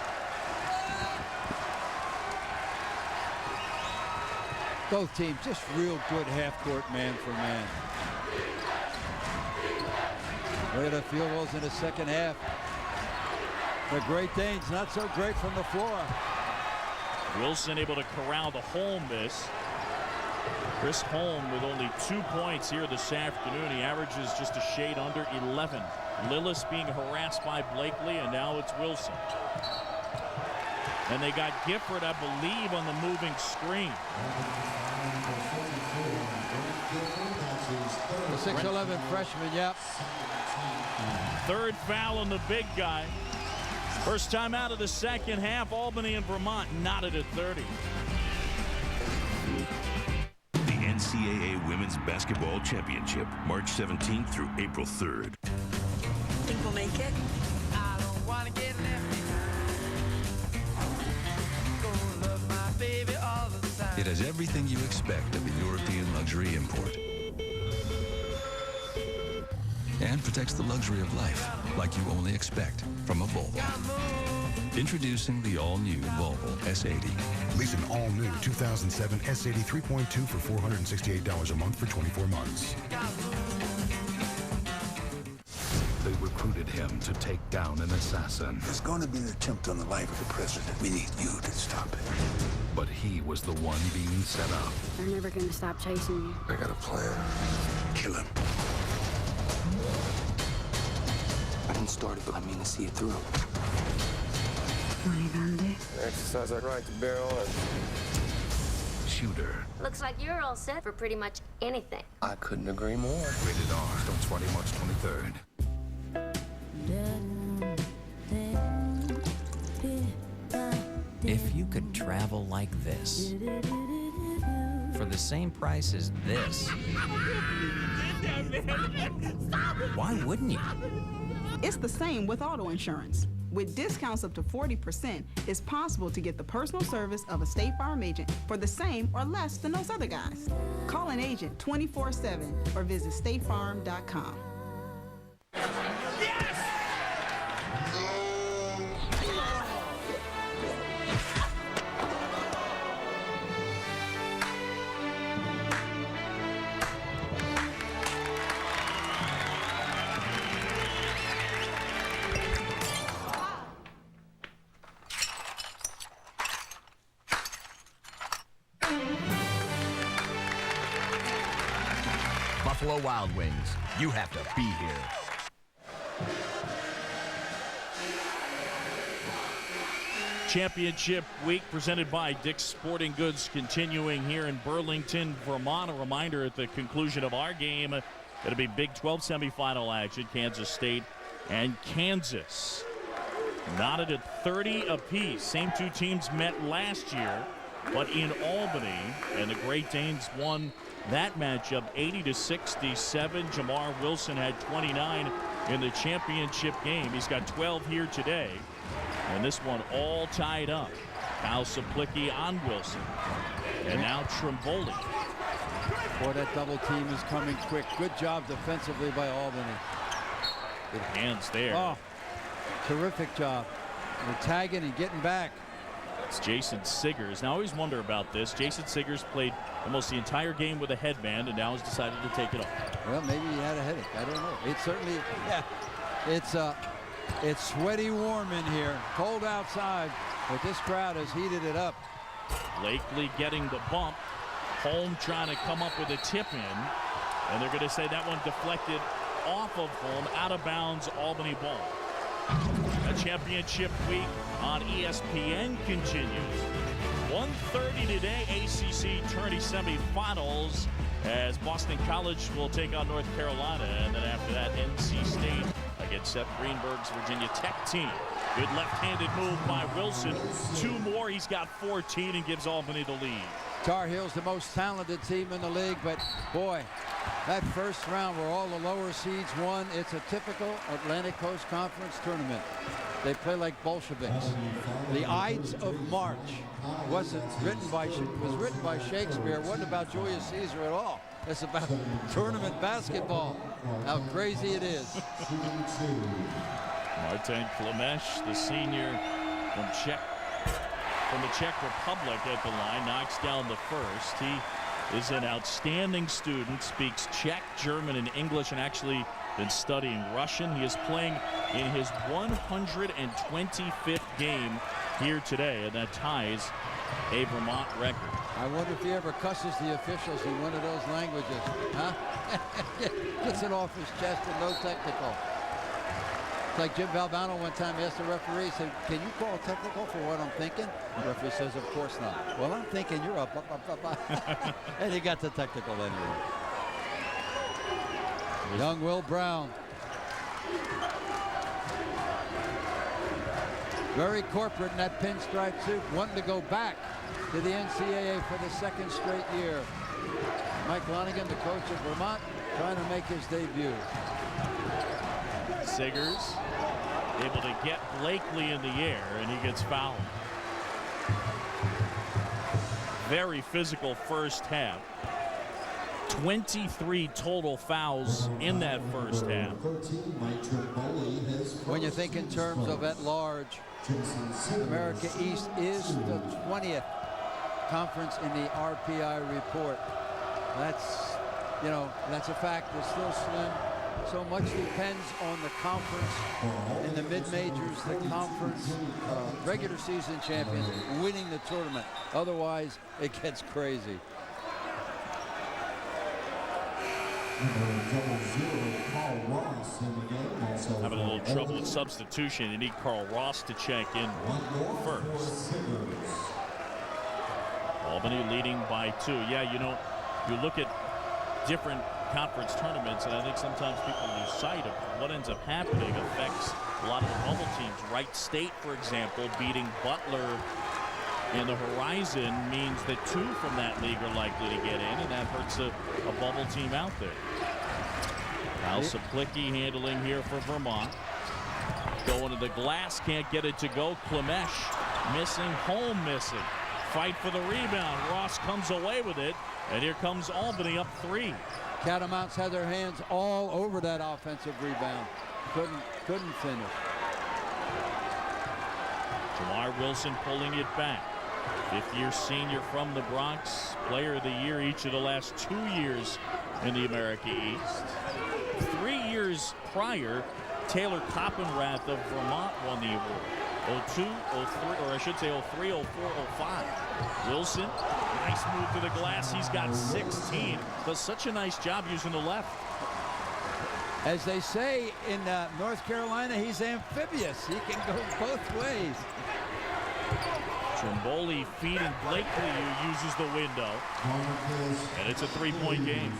Speaker 2: Both teams just real good half-court man-for-man. Look at the field goals in the second half. The Great Danes not so great from the floor.
Speaker 1: Wilson able to corral the Holm miss. Chris Holm with only 2 points here this afternoon. He averages just a shade under 11. Lillis being harassed by Blakely, and now it's Wilson. And they got Gifford, I believe, on the moving screen.
Speaker 2: The 6'11" freshman, yep.
Speaker 1: Third foul on the big guy. First time out of the second half. Albany and Vermont knotted at 30.
Speaker 6: The NCAA Women's Basketball Championship, March 17th through April 3rd.
Speaker 7: Think we'll make it? I don't want to get left behind. Gonna love my baby all the time.
Speaker 26: It has everything you expect of a European luxury import. And protects the luxury of life like you only expect from a Volvo. Introducing the all-new Volvo S80.
Speaker 13: Lease an all-new 2007 S80 3.2 for $468 a month for 24 months.
Speaker 26: They recruited him to take down an assassin.
Speaker 13: There's going to be an attempt on the life of the president. We need you to stop it.
Speaker 26: But he was the one being set up.
Speaker 16: They're never going to stop chasing you.
Speaker 13: I got a plan. Kill him. I didn't start it, but I mean to see it through.
Speaker 16: What are you going to do?
Speaker 28: Exercise our right to bear arms.
Speaker 26: Shooter.
Speaker 27: Looks like you're all set for pretty much anything.
Speaker 28: I couldn't agree more.
Speaker 26: Rated R. Starts Friday, March 23rd.
Speaker 17: If you could travel like this for the same price as this, why wouldn't you?
Speaker 18: It's the same with auto insurance. With discounts up to 40%, it's possible to get the personal service of a State Farm agent for the same or less than those other guys. Call an agent 24/7 or visit statefarm.com.
Speaker 25: Buffalo Wild Wings. You have to be here.
Speaker 1: Championship week presented by Dick's Sporting Goods continuing here in Burlington, Vermont. A reminder at the conclusion of our game, it'll be Big 12 semifinal action, Kansas State and Kansas. Knotted at 30 apiece. Same two teams met last year, but in Albany, and the Great Danes won that matchup 80-67. Jamar Wilson had 29 in the championship game. He's got 12 here today. And this one all tied up. Kyle Saplicki on Wilson. And now Trimboli.
Speaker 2: Boy, that double team is coming quick. Good job defensively by Albany.
Speaker 1: Good hands there.
Speaker 2: Oh, terrific job. They're tagging and getting back.
Speaker 1: It's Jason Siggers. Now I always wonder about this. Jason Siggers played almost the entire game with a headband and now has decided to take it off.
Speaker 2: Well, maybe he had a headache. I don't know. It's certainly, yeah, it's sweaty warm in here. Cold outside, but this crowd has heated it up.
Speaker 1: Blakely getting the bump. Holm trying to come up with a tip in. And they're going to say that one deflected off of Holm, out of bounds, Albany ball. A championship week on ESPN continues. 1:30 today, ACC tourney semifinals as Boston College will take on North Carolina, and then after that, NC State against at Seth Greenberg's Virginia Tech team. Good left-handed move by Wilson. 2 more, he's got 14 and gives Albany the lead.
Speaker 2: Tar Heels the most talented team in the league, but boy, that first round where all the lower seeds won, it's a typical Atlantic Coast Conference tournament. They play like Bolsheviks. The Ides of March was written by Shakespeare. It wasn't about Julius Caesar at all. It's about tournament basketball. How crazy it is.
Speaker 1: Martin Klemesh, the senior from the Czech Republic at the line, knocks down the first. He is an outstanding student, speaks Czech, German, and English, and actually been studying Russian. He is playing in his 125th game here today, and that ties a Vermont record.
Speaker 2: I wonder if he ever cusses the officials in one of those languages, huh? Gets it off his chest and no technical. It's like Jim Valvano one time asked the referee, said, "Can you call technical for what I'm thinking?" The referee says, "Of course not." "Well, I'm thinking you're up." And he got the technical anyway. Young Will Brown. Very corporate in that pinstripe suit, wanting to go back to the NCAA for the 2nd straight year. Mike Lonigan, the coach of Vermont, trying to make his debut.
Speaker 1: Siggers able to get Blakely in the air, and he gets fouled. Very physical first half. 23 total fouls in that first half.
Speaker 2: When you think in terms of at large, America East is the 20th conference in the RPI report. That's, you know, that's a fact. It's still slim. So much depends on the conference in the mid-majors, the conference regular season champions winning the tournament. Otherwise, it gets crazy.
Speaker 1: Having a little trouble with substitution. You need Carl Ross to check in first. Albany leading by 2. Yeah, you know, you look at different conference tournaments, and I think sometimes people lose sight of what ends up happening affects a lot of the bubble teams. Wright State, for example, beating Butler in the Horizon means that 2 from that league are likely to get in, and that hurts a bubble team out there. Kyle Saplicki handling here for Vermont. Going to the glass, can't get it to go. Klemesh missing, Holm missing. Fight for the rebound. Ross comes away with it, and here comes Albany up 3.
Speaker 2: Catamounts had their hands all over that offensive rebound. Couldn't finish.
Speaker 1: Jamar Wilson pulling it back. 5th-year senior from the Bronx, player of the year each of the last 2 years in the America East. 3 years prior, Taylor Coppenrath of Vermont won the award. 02, 03, or I should say 03, 04, 05. Wilson, nice move to the glass. He's got 16. Does such a nice job using the left.
Speaker 2: As they say in North Carolina, he's amphibious. He can go both ways.
Speaker 1: Trimboli feeding Blakely, who uses the window. And it's a 3-point game.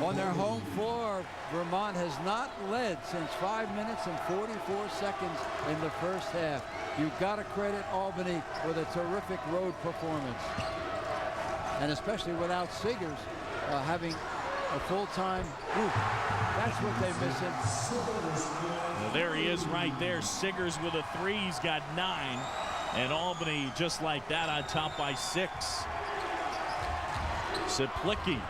Speaker 2: On their home floor, Vermont has not led since 5 minutes and 44 seconds in the first half. You've got to credit Albany with a terrific road performance. And especially without Siggers having a full-time group. That's what they're missing.
Speaker 1: Well, there he is right there. Siggers with a 3. He's got 9. And Albany just like that on top by 6. Saplicki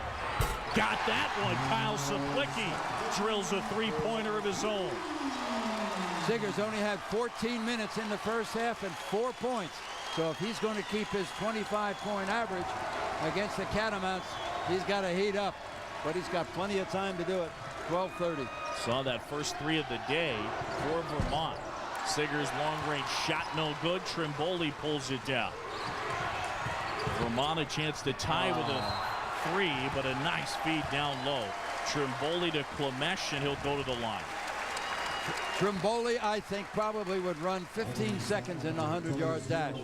Speaker 1: got that one. Kyle Saplicki drills a 3-pointer of his own.
Speaker 2: Siggers only had 14 minutes in the first half and 4 points. So if he's going to keep his 25-point average against the Catamounts, he's got to heat up. But he's got plenty of time to do it. 12:30.
Speaker 1: Saw that first 3 of the day for Vermont. Siggers' long-range shot no good. Trimboli pulls it down. Vermont a chance to tie with a 3, but a nice feed down low. Trimboli to Klemesh, and he'll go to the line.
Speaker 2: Trimboli, I think, probably would run 15 seconds in a 100-yard dash.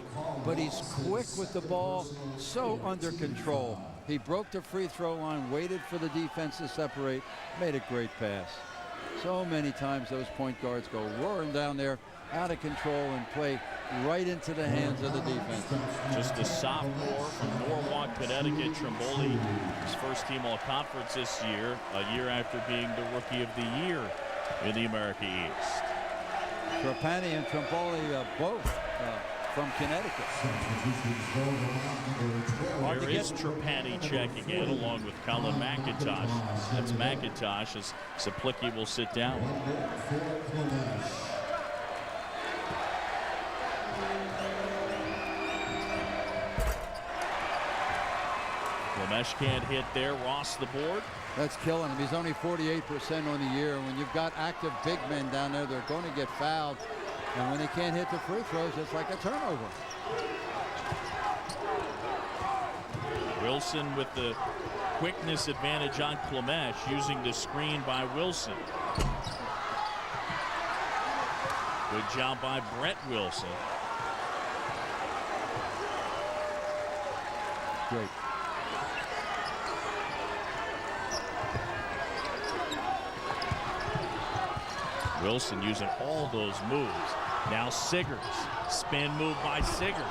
Speaker 2: But he's quick with the ball, so under control. He broke the free throw line, waited for the defense to separate, made a great pass. So many times those point guards go roaring down there, out of control, and play right into the hands of the defense.
Speaker 1: Just a sophomore from Norwalk, Connecticut, Trimboli, his first team all-conference this year, a year after being the Rookie of the Year in the America East.
Speaker 2: Trapani and Trimboli both from Connecticut.
Speaker 1: There is Trapani checking in along with Colin McIntosh. That's McIntosh as Saplicki will sit down. Klemesh can't hit there. Ross the board.
Speaker 2: That's killing him. He's only 48% on the year. When you've got active big men down there, they're going to get fouled. And when they can't hit the free throws, it's like a turnover.
Speaker 1: Wilson with the quickness advantage on Klemesh, using the screen by Wilson. Good job by Brett Wilson.
Speaker 2: Great.
Speaker 1: Wilson using all those moves. Now Siggers. Spin move by Siggers.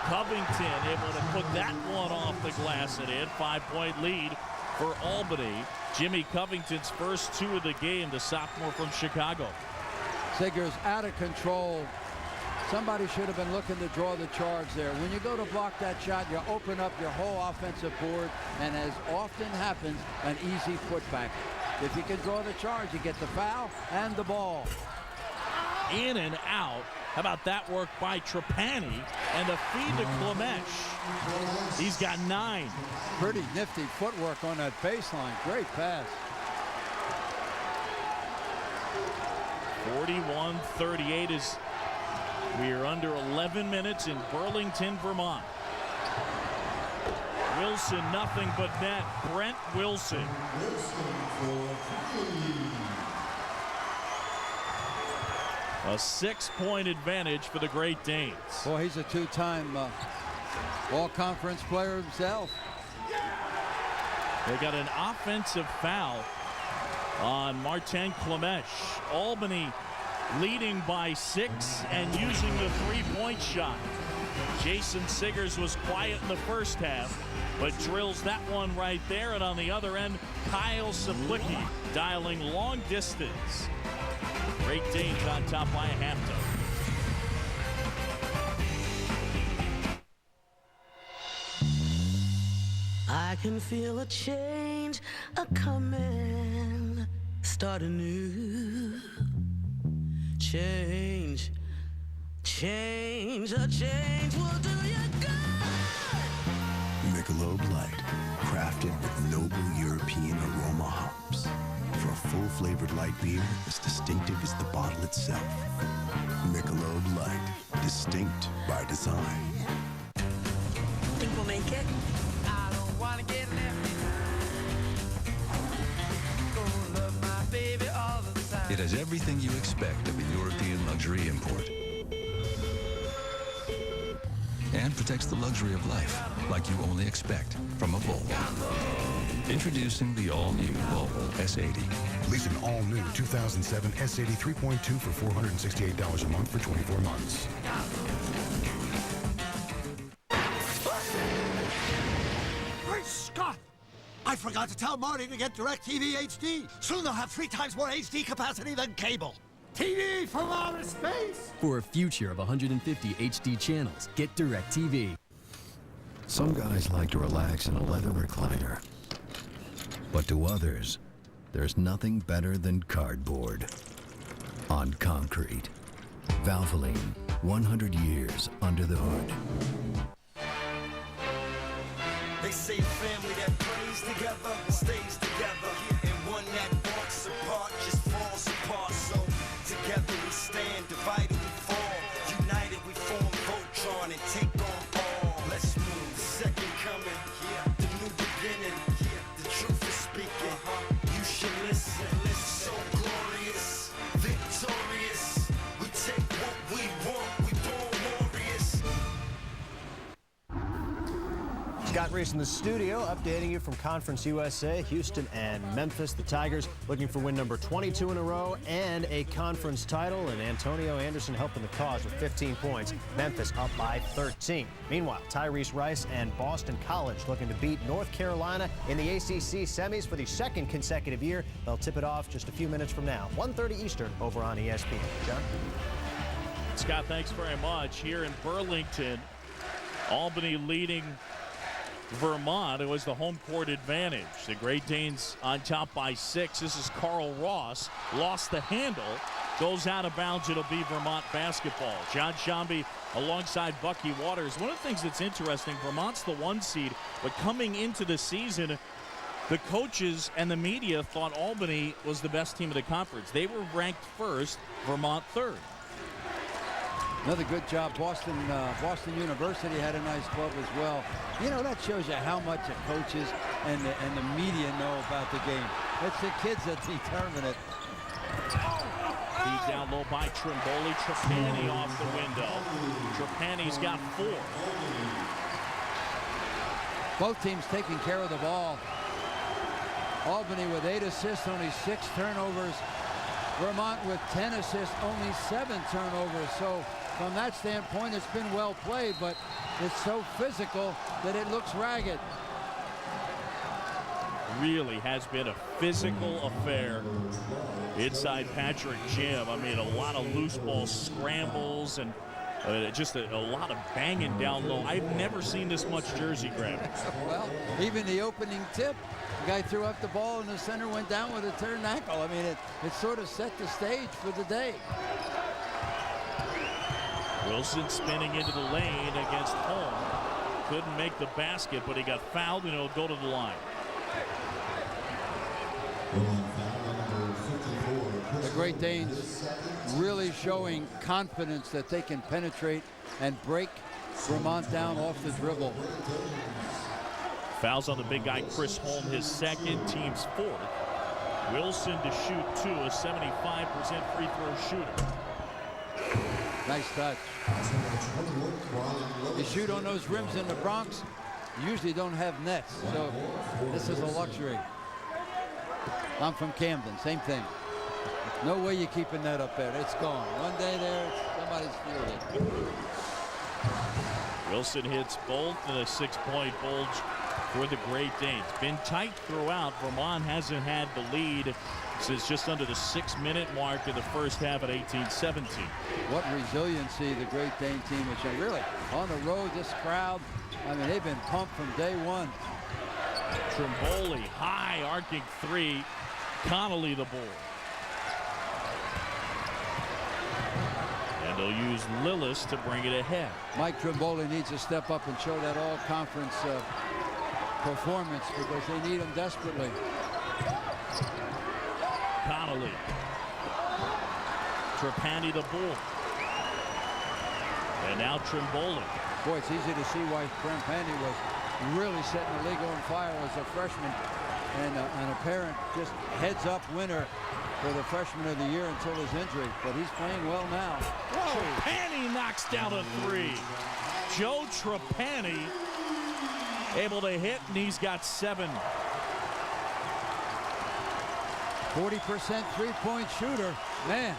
Speaker 1: Covington able to put that one off the glass and in. 5-point lead for Albany. Jimmy Covington's first two of the game, the sophomore from Chicago.
Speaker 2: Siggers out of control. Somebody should have been looking to draw the charge there. When you go to block that shot, you open up your whole offensive board, and as often happens, an easy putback. If you can draw the charge, you get the foul and the ball.
Speaker 1: In and out. How about that work by Trapani and the feed to Klemesh. He's got 9.
Speaker 2: Pretty nifty footwork on that baseline. Great pass.
Speaker 1: 41-38 as we are under 11 minutes in Burlington, Vermont. Wilson, nothing but net. Brent Wilson. A 6-point advantage for the Great Danes.
Speaker 2: Well, he's a two-time all-conference player himself.
Speaker 1: They got an offensive foul on Martin Klemesh. Albany leading by 6 and using the three-point shot. Jason Siggers was quiet in the first half, but drills that one right there. And on the other end, Kyle Saplicki dialing long distance. Great Danes on top by a half toe.
Speaker 5: I can feel a change a-coming, start anew. Change, a change will do you good.
Speaker 8: Michelob Light, crafted with noble European aroma hops. For a full-flavored light beer as distinctive as the bottle itself. Michelob Light, distinct by design.
Speaker 7: Think we'll make it?
Speaker 5: I don't want to get left behind. Gonna love my baby all the time.
Speaker 26: It has everything you expect of a European luxury import. And protects the luxury of life like you only expect from a Volvo. Introducing the all-new Volvo S80.
Speaker 13: Lease an all-new 2007 S80 3.2 for $468 a month for 24 months.
Speaker 14: Great Scott! I forgot to tell Marty to get DirecTV HD. Soon they'll have 3 times more HD capacity than cable. TV from outer space!
Speaker 15: For a future of 150 HD channels, get DirecTV.
Speaker 9: Some guys like to relax in a leather recliner. But to others, there's nothing better than cardboard on concrete. Valvoline, 100 years under the hood.
Speaker 5: They say family that prays together stays together, and one that walks apart just falls apart. So together we stand, divided we fall, united we form Voltron and take on all. Let's move. The second coming, the new beginning, the truth is speaking. You should listen. So glorious, victorious. We take what we want. We born warriors.
Speaker 24: Got Reese in the studio, updating you from Conference USA. Houston and Memphis, the Tigers, looking for win number 22 in a row and a conference title. And Antonio Anderson helping the cause with 15 points. Memphis up by 13. Meanwhile, Tyrese Rice and Boston College looking to beat North Carolina in the ACC semis for the second consecutive year. They'll tip it off just a few minutes from now, 1:30 Eastern over on ESPN. John?
Speaker 1: Scott, thanks very much. Here in Burlington, Albany leading Vermont. It was the home court advantage. The Great Danes on top by 6. This is Carl Ross. Lost the handle. Goes out of bounds. It'll be Vermont basketball. John Shambi alongside Bucky Waters. One of the things that's interesting, Vermont's the 1 seed, but coming into the season, the coaches and the media thought Albany was the best team of the conference. They were ranked first, Vermont third.
Speaker 2: Another good job. Boston University had a nice club as well. You know, that shows you how much the coaches and the media know about the game. It's the kids that determine it.
Speaker 1: Feed down low by Trimboli. Trapani off the window. Trapani's got 4.
Speaker 2: Both teams taking care of the ball. Albany with 8 assists, only 6 turnovers. Vermont with 10 assists, only 7 turnovers. So from that standpoint, it's been well played, but it's so physical that it looks ragged.
Speaker 1: Really has been a physical affair inside Patrick Gym. I mean, a lot of loose ball scrambles and just a lot of banging down low. I've never seen this much jersey grabbing.
Speaker 2: Well, even the opening tip, the guy threw up the ball and the center went down with a turned ankle. I mean, it sort of set the stage for the day.
Speaker 1: Wilson spinning into the lane against Holm. Couldn't make the basket, but he got fouled and he'll go to the line.
Speaker 2: The Great Danes really showing confidence that they can penetrate and break Vermont down off the dribble.
Speaker 1: Fouls on the big guy, Chris Holm, his second, team's 4th. Wilson to shoot 2, a 75% free throw shooter.
Speaker 2: Nice touch. You shoot on those rims in the Bronx, you usually don't have nets, so this is a luxury. I'm from Camden, same thing. No way you're keeping that up there. It's gone. One day there, somebody's stealing it.
Speaker 1: Wilson hits both and a 6-point bulge for the Great Danes. Been tight throughout. Vermont hasn't had the lead since just under the 6-minute mark in the first half at 18-17.
Speaker 2: What resiliency the Great Dane team has shown. Really, on the road, this crowd, I mean, they've been pumped from day one.
Speaker 1: Trimboli, high arcing 3. Connolly the ball. And they'll use Lillis to bring it ahead.
Speaker 2: Mike Trimboli needs to step up and show that all-conference performance because they need him desperately.
Speaker 1: Connolly. Trapani the bull. And now Trimboli.
Speaker 2: Boy, it's easy to see why Trapani was really setting the league on fire as a freshman and an apparent just heads-up winner for the freshman of the year until his injury. But he's playing well now.
Speaker 1: Trapani knocks down a 3. Joe Trapani able to hit, and he's got 7.
Speaker 2: 40% three-point shooter. Man,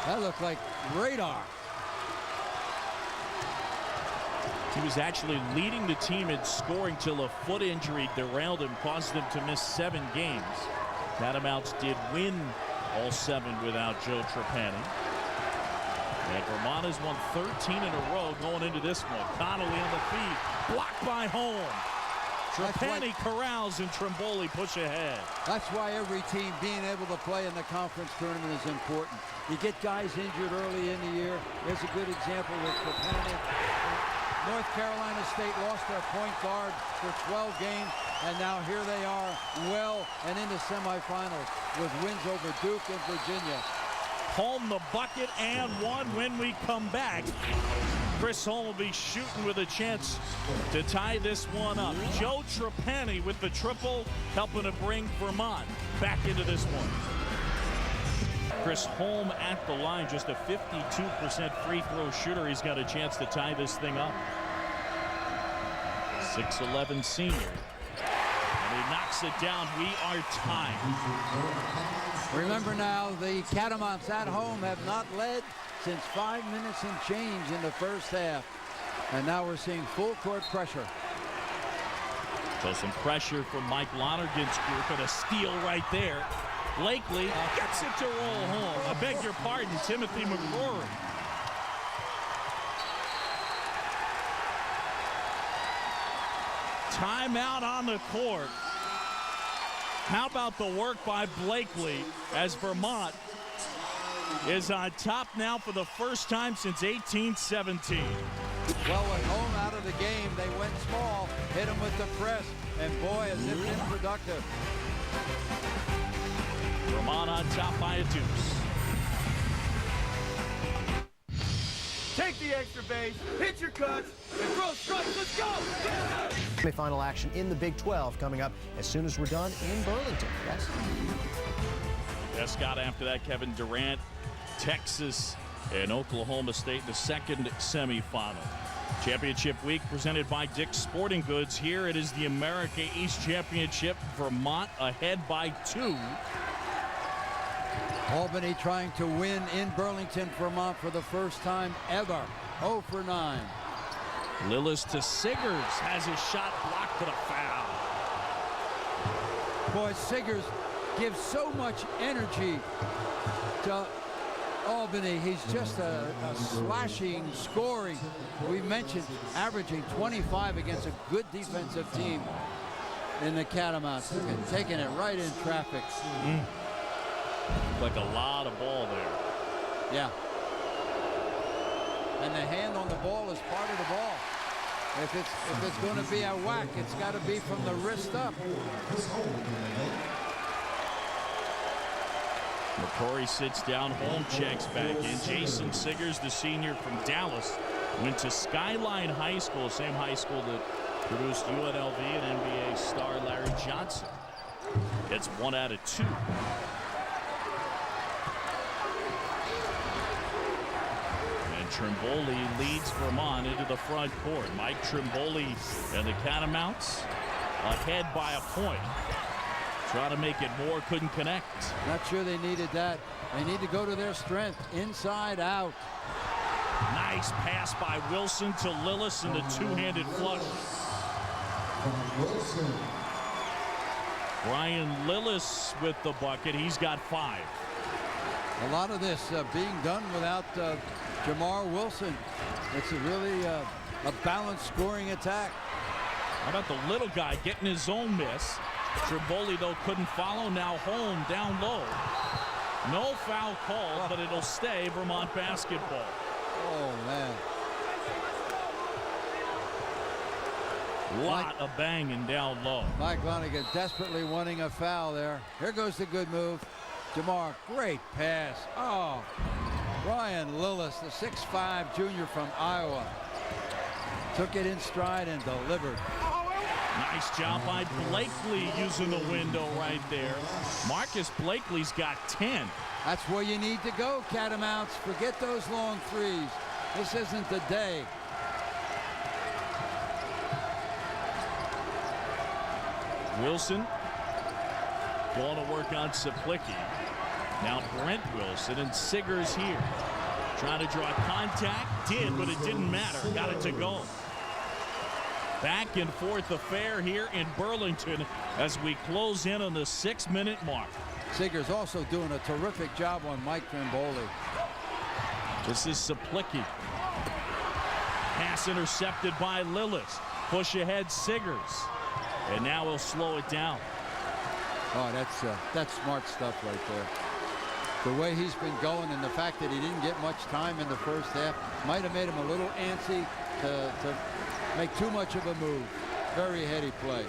Speaker 2: that looked like radar.
Speaker 1: He was actually leading the team in scoring till a foot injury derailed him, caused them to miss 7 games. Catamounts did win all 7 without Joe Trapani. And Vermont has won 13 in a row going into this one. Connolly on the feed, blocked by Holm. Trapani corrals and Trimboli push ahead.
Speaker 2: That's why every team being able to play in the conference tournament is important. You get guys injured early in the year. There's a good example with Trapani. North Carolina State lost their point guard for 12 games, and now here they are well and in the semifinals with wins over Duke and Virginia.
Speaker 1: Holm the bucket and 1 when we come back. Chris Holm will be shooting with a chance to tie this one up. Joe Trapani with the triple, helping to bring Vermont back into this one. Chris Holm at the line, just a 52% free throw shooter. He's got a chance to tie this thing up. 6'11" senior. And he knocks it down. We are tied.
Speaker 2: Remember now, the Catamounts at home have not led since 5 minutes and change in the first half. And now we're seeing full court pressure.
Speaker 1: So some pressure from Mike Lonergan's group, and a steal right there. Blakely gets it to roll home. I beg your pardon, Timothy McCrory. Timeout on the court. How about the work by Blakely as Vermont is on top now for the first time since 1817.
Speaker 2: Well, with home out of the game, they went small, hit him with the press, and boy, has it been productive.
Speaker 1: Vermont on top by a deuce.
Speaker 4: Take the extra base, hit your cuts, and throw strikes. Let's go!
Speaker 24: Semifinal action in the Big 12 coming up as soon as we're done in Burlington. Yes.
Speaker 1: Yes, Scott, after that, Kevin Durant, Texas, and Oklahoma State in the second semifinal. Championship week presented by Dick's Sporting Goods. Here it is the America East Championship. Vermont ahead by 2.
Speaker 2: Albany trying to win in Burlington, Vermont for the first time ever. 0 for 9.
Speaker 1: Lillis to Siggers, has his shot blocked, but a foul.
Speaker 2: Boy, Siggers gives so much energy to Albany. He's just a slashing, scoring. We mentioned averaging 25 against a good defensive team in the Catamounts, and taking it right in traffic.
Speaker 1: Like a lot of ball there.
Speaker 2: Yeah. And the hand on the ball is part of the ball. If it's going to be a whack, it's got to be from the wrist up.
Speaker 1: McCrory sits down, Holm checks back in. Jason Siggers, the senior from Dallas, went to Skyline High School, same high school that produced UNLV and NBA star Larry Johnson. It's 1 out of 2. And Trimboli leads Vermont into the front court. Mike Trimboli and the Catamounts ahead by a point. Try to make it more, couldn't connect.
Speaker 2: Not sure they needed that. They need to go to their strength, inside out.
Speaker 1: Nice pass by Wilson to Lillis in the two-handed flush. Brian Lillis with the bucket. He's got 5.
Speaker 2: A lot of this being done without Jamar Wilson. It's really a balanced scoring attack.
Speaker 1: How about the little guy getting his own miss? Trimboli, though, couldn't follow. Now Holm down low. No foul called, but it'll stay Vermont basketball.
Speaker 2: Oh, man.
Speaker 1: Lot of banging down low.
Speaker 2: Mike Lonergan desperately wanting a foul there. Here goes the good move. Jamar, great pass. Oh, Brian Lillis, the 6'5" junior from Iowa. Took it in stride and delivered.
Speaker 1: Nice job by Blakely using the window right there. Marcus Blakely's got 10.
Speaker 2: That's where you need to go, Catamounts. Forget those long threes. This isn't the day.
Speaker 1: Wilson going to work on Saplicki. Now Brent Wilson and Siggers here. Trying to draw contact. Did, but it didn't matter. Got it to go. Back and forth affair here in Burlington as we close in on the 6-minute mark.
Speaker 2: Siggers also doing a terrific job on Mike Trimboli.
Speaker 1: This is Saplicki. Pass intercepted by Lillis. Push ahead Siggers. And now he'll slow it down.
Speaker 2: Oh, that's smart stuff right there. The way he's been going and the fact that he didn't get much time in the first half might have made him a little antsy to make too much of a move. Very heady play.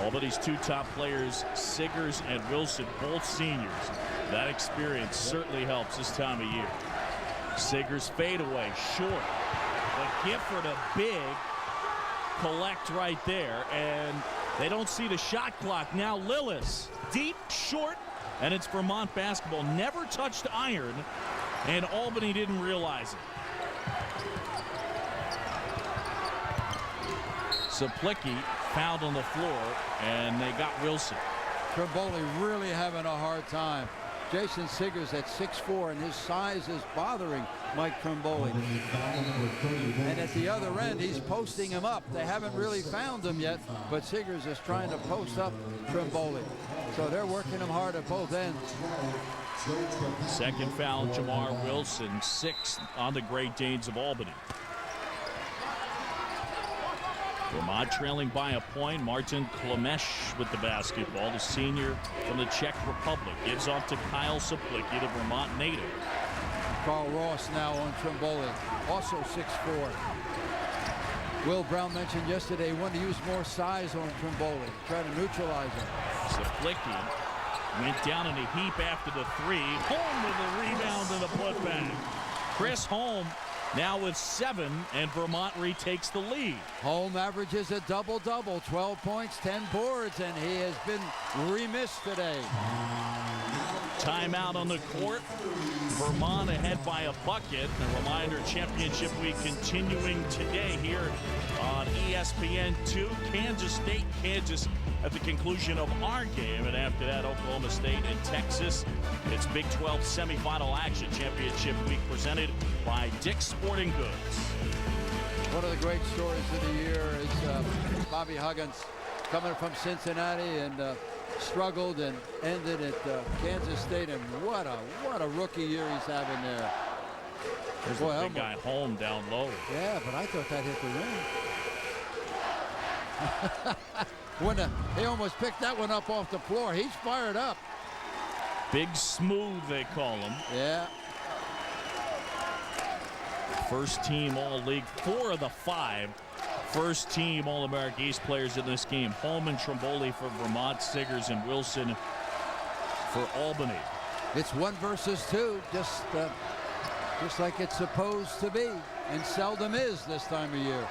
Speaker 1: Albany's 2 top players, Siggers and Wilson, both seniors. That experience certainly helps this time of year. Siggers fadeaway, short. But Gifford a big collect right there, and they don't see the shot clock. Now Lillis, deep, short, and it's Vermont basketball. Never touched iron, and Albany didn't realize it. Saplicki fouled on the floor, and they got Wilson.
Speaker 2: Trimboli really having a hard time. Jason Siggers at 6'4", and his size is bothering Mike Trimboli. And at the other end, he's posting him up. They haven't really found him yet, but Siggers is trying to post up Trimboli. So they're working him hard at both ends.
Speaker 1: Second foul, Jamar Wilson, 6th on the Great Danes of Albany. Vermont trailing by a point. Martin Klemesh with the basketball, the senior from the Czech Republic. Gives off to Kyle Saplicki, the Vermont native.
Speaker 2: Carl Ross now on Trimboli, also 6'4". Will Brown mentioned yesterday he wanted to use more size on Trimboli, try to neutralize him.
Speaker 1: Saplicki went down in a heap after the three. Holm with a rebound and a putback. Chris Holm now with 7, and Vermont retakes the lead.
Speaker 2: Holm averages a double-double, 12 points, 10 boards, and he has been remiss today.
Speaker 1: Timeout on the court. Vermont ahead by a bucket. A reminder, championship week continuing today here on ESPN2. Kansas State, Kansas at the conclusion of our game. And after that, Oklahoma State and Texas. It's Big 12 semifinal action. Championship week presented by Dick's Sporting Goods.
Speaker 2: One of the great stories of the year is Bobby Huggins coming from Cincinnati and struggled and ended at Kansas State, and what a rookie year he's having there.
Speaker 1: There's a big guy Holm down low.
Speaker 2: Yeah, but I thought that hit the rim. He almost picked that one up off the floor. He's fired up.
Speaker 1: Big Smooth, they call him.
Speaker 2: Yeah.
Speaker 1: First team All-League, 4 of the 5 first team All-America East players in this game. Holm and Trimboli for Vermont, Siggers and Wilson for Albany.
Speaker 2: It's 1 versus 2, just like it's supposed to be, and seldom is this time of year.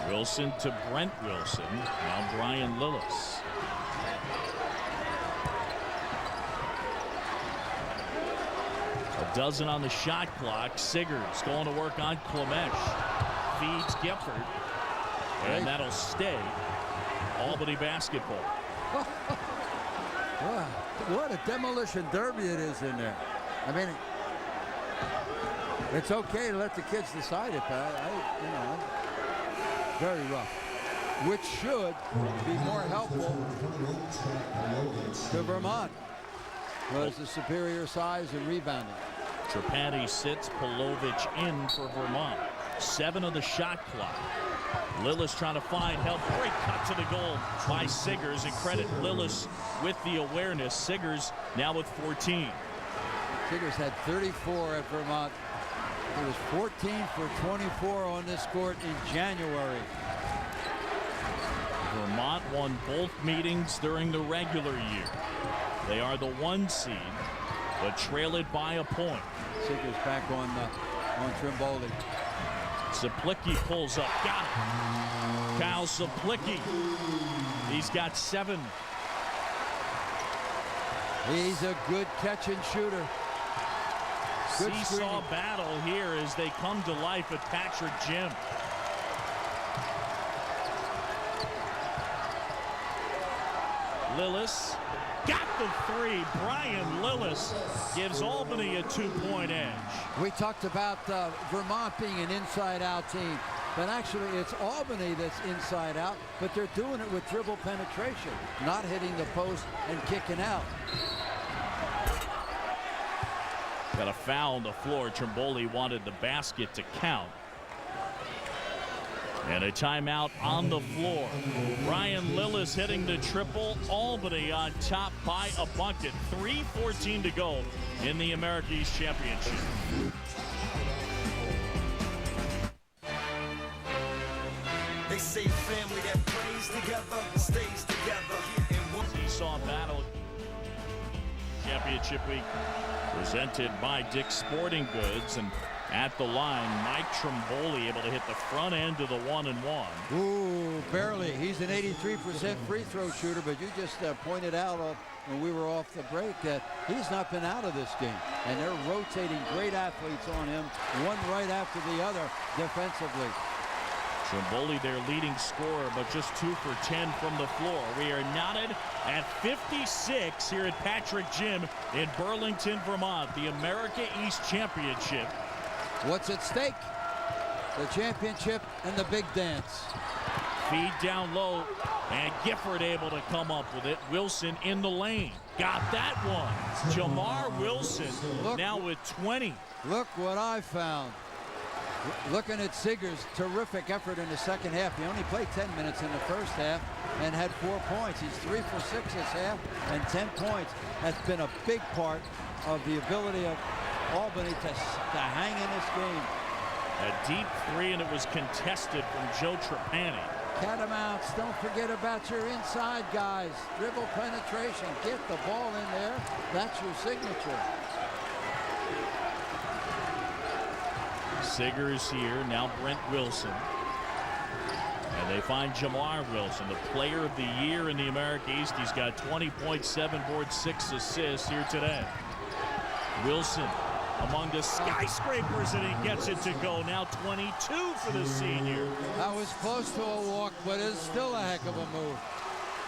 Speaker 1: Wilson to Brent Wilson. Now Brian Lillis. A dozen on the shot clock. Siggers going to work on Klemesh. Feeds Gifford. And that'll stay. Albany basketball.
Speaker 2: Wow, what a demolition derby it is in there. I mean, it's okay to let the kids decide it, but very rough, which should be more helpful to Vermont, who has the superior size and rebounding.
Speaker 1: Trapani sits, Polovic in for Vermont. 7 of the shot clock. Lillis trying to find help. Great cut to the goal by Siggers, and credit Lillis with the awareness. Siggers now with 14.
Speaker 2: Siggers had 34 at Vermont. He was 14 for 24 on this court in January.
Speaker 1: Vermont won both meetings during the regular year. They are the 1 seed, but trail it by a point.
Speaker 2: Siggers back on Trimboli.
Speaker 1: Saplicki pulls up, got it. Kyle Saplicki, he's got 7.
Speaker 2: He's a good catch and shooter. Good
Speaker 1: seesaw
Speaker 2: screening.
Speaker 1: Battle here as they come to life at Patrick Gym. Lillis got the 3. Brian Lillis gives Albany a 2-point edge.
Speaker 2: We talked about Vermont being an inside-out team, but actually it's Albany that's inside-out, but they're doing it with dribble penetration, not hitting the post and kicking out.
Speaker 1: Got a foul on the floor. Trimboli wanted the basket to count. And a timeout on the floor. Brian Lillis hitting the triple. Albany on top by a bucket. 3:14 to go in the America East Championship.
Speaker 5: They say family that prays together stays together.
Speaker 1: Seesaw Battle Championship week presented by Dick's Sporting Goods, and at the line, Mike Trimboli able to hit the front end of the 1-and-1.
Speaker 2: Ooh, barely. He's an 83% free throw shooter, but you just pointed out when we were off the break that he's not been out of this game, and they're rotating great athletes on him, one right after the other defensively.
Speaker 1: Trimboli, their leading scorer, but just 2 for 10 from the floor. We are knotted at 56 here at Patrick Gym in Burlington, Vermont, the America East Championship.
Speaker 2: What's at stake? The championship and the big dance.
Speaker 1: Feed down low, and Gifford able to come up with it. Wilson in the lane. Got that one. Jamar Wilson now with 20.
Speaker 2: Look what I found. Looking at Siggers, terrific effort in the second half. He only played 10 minutes in the first half and had 4 points. He's 3 for 6 this half and 10 points. That's been a big part of the ability of Albany to hang in this game.
Speaker 1: A deep 3, and it was contested from Joe Trapani.
Speaker 2: Catamounts, don't forget about your inside guys. Dribble penetration, get the ball in there. That's your signature.
Speaker 1: Siggers here, now Brent Wilson. And they find Jamar Wilson, the player of the year in the America East. He's got 20 points, 7 boards, 6 assists here today. Wilson among the skyscrapers, and he gets it to go. Now 22 for the senior.
Speaker 2: That was close to a walk, but it's still a heck of a move.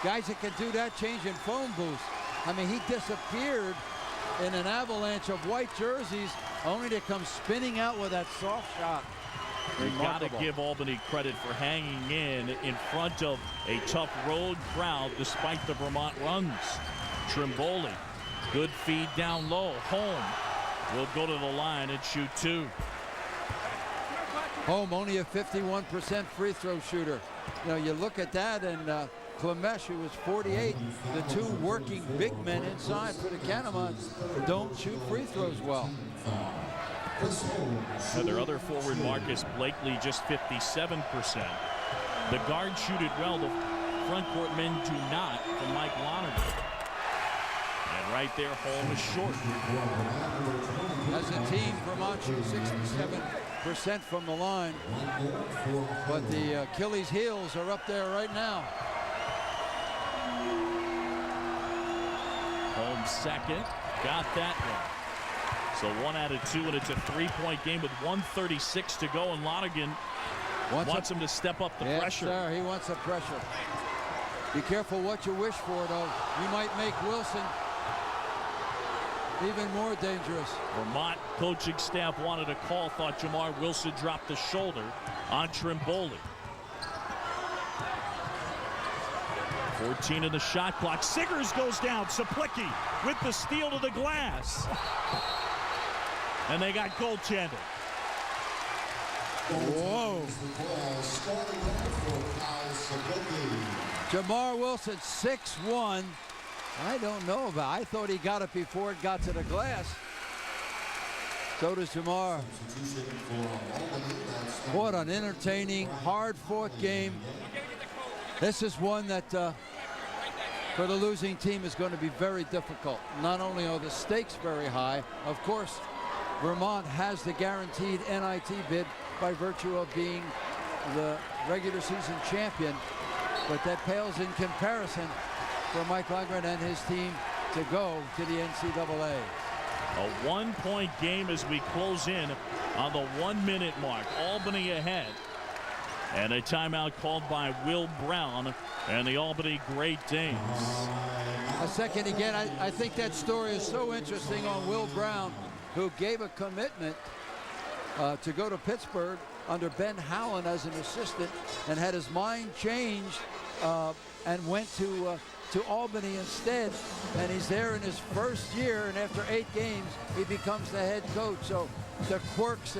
Speaker 2: Guys that can do that changing phone booths. I mean, he disappeared in an avalanche of white jerseys, only to come spinning out with that soft shot.
Speaker 1: You got to give Albany credit for hanging in front of a tough road crowd despite the Vermont runs. Trimboli, good feed down low. Home will go to the line and shoot 2.
Speaker 2: Home only a 51% free throw shooter. You know, you look at that, and Klemesh, who was 48, the 2 working big men inside for the Catamounts, don't shoot free throws well.
Speaker 1: Now their other forward, Marcus Blakely, just 57%. The guards shoot it well. The front court men do not, from Mike Lonergan. And right there, Home is short.
Speaker 2: As a team, Vermont shoots 67% from the line. But the Achilles heels are up there right now.
Speaker 1: Home second. Got that one. So 1 out of 2, and it's a 3-point game with 1:36 to go, and Lonergan wants him to step up the pressure.
Speaker 2: Yes, sir, he wants the pressure. Be careful what you wish for, though. You might make Wilson even more dangerous.
Speaker 1: Vermont coaching staff wanted a call, thought Jamar Wilson dropped the shoulder on Trimboli. 14 in the shot clock. Siggers goes down. Saplicki with the steal to the glass. And they got goaltending.
Speaker 2: Whoa. Jamar Wilson, 6'1". I don't know about. I thought he got it before it got to the glass. So does Jamar. What an entertaining, hard-fought game. This is one that for the losing team is going to be very difficult. Not only are the stakes very high, of course, Vermont has the guaranteed NIT bid by virtue of being the regular season champion, but that pales in comparison for Mike Lundgren and his team to go to the NCAA.
Speaker 1: A 1-point game as we close in on the 1-minute mark. Albany ahead. And a timeout called by Will Brown and the Albany Great Danes.
Speaker 2: A second again, I think that story is so interesting on Will Brown, who gave a commitment to go to Pittsburgh under Ben Howland as an assistant and had his mind changed and went to Albany instead, and he's there in his first year, and after 8 games he becomes the head coach. So the quirks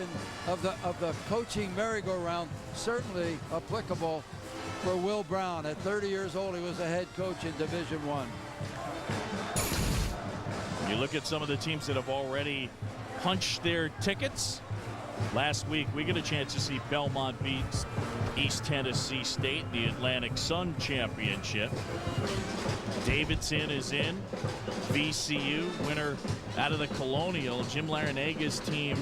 Speaker 2: of the coaching merry-go-round certainly applicable for Will Brown. At 30 years old, he was a head coach in Division I.
Speaker 1: You look at some of the teams that have already punched their tickets. Last week, we get a chance to see Belmont beat East Tennessee State in the Atlantic Sun Championship. Davidson is in. VCU, winner out of the Colonial. Jim Larinaga's team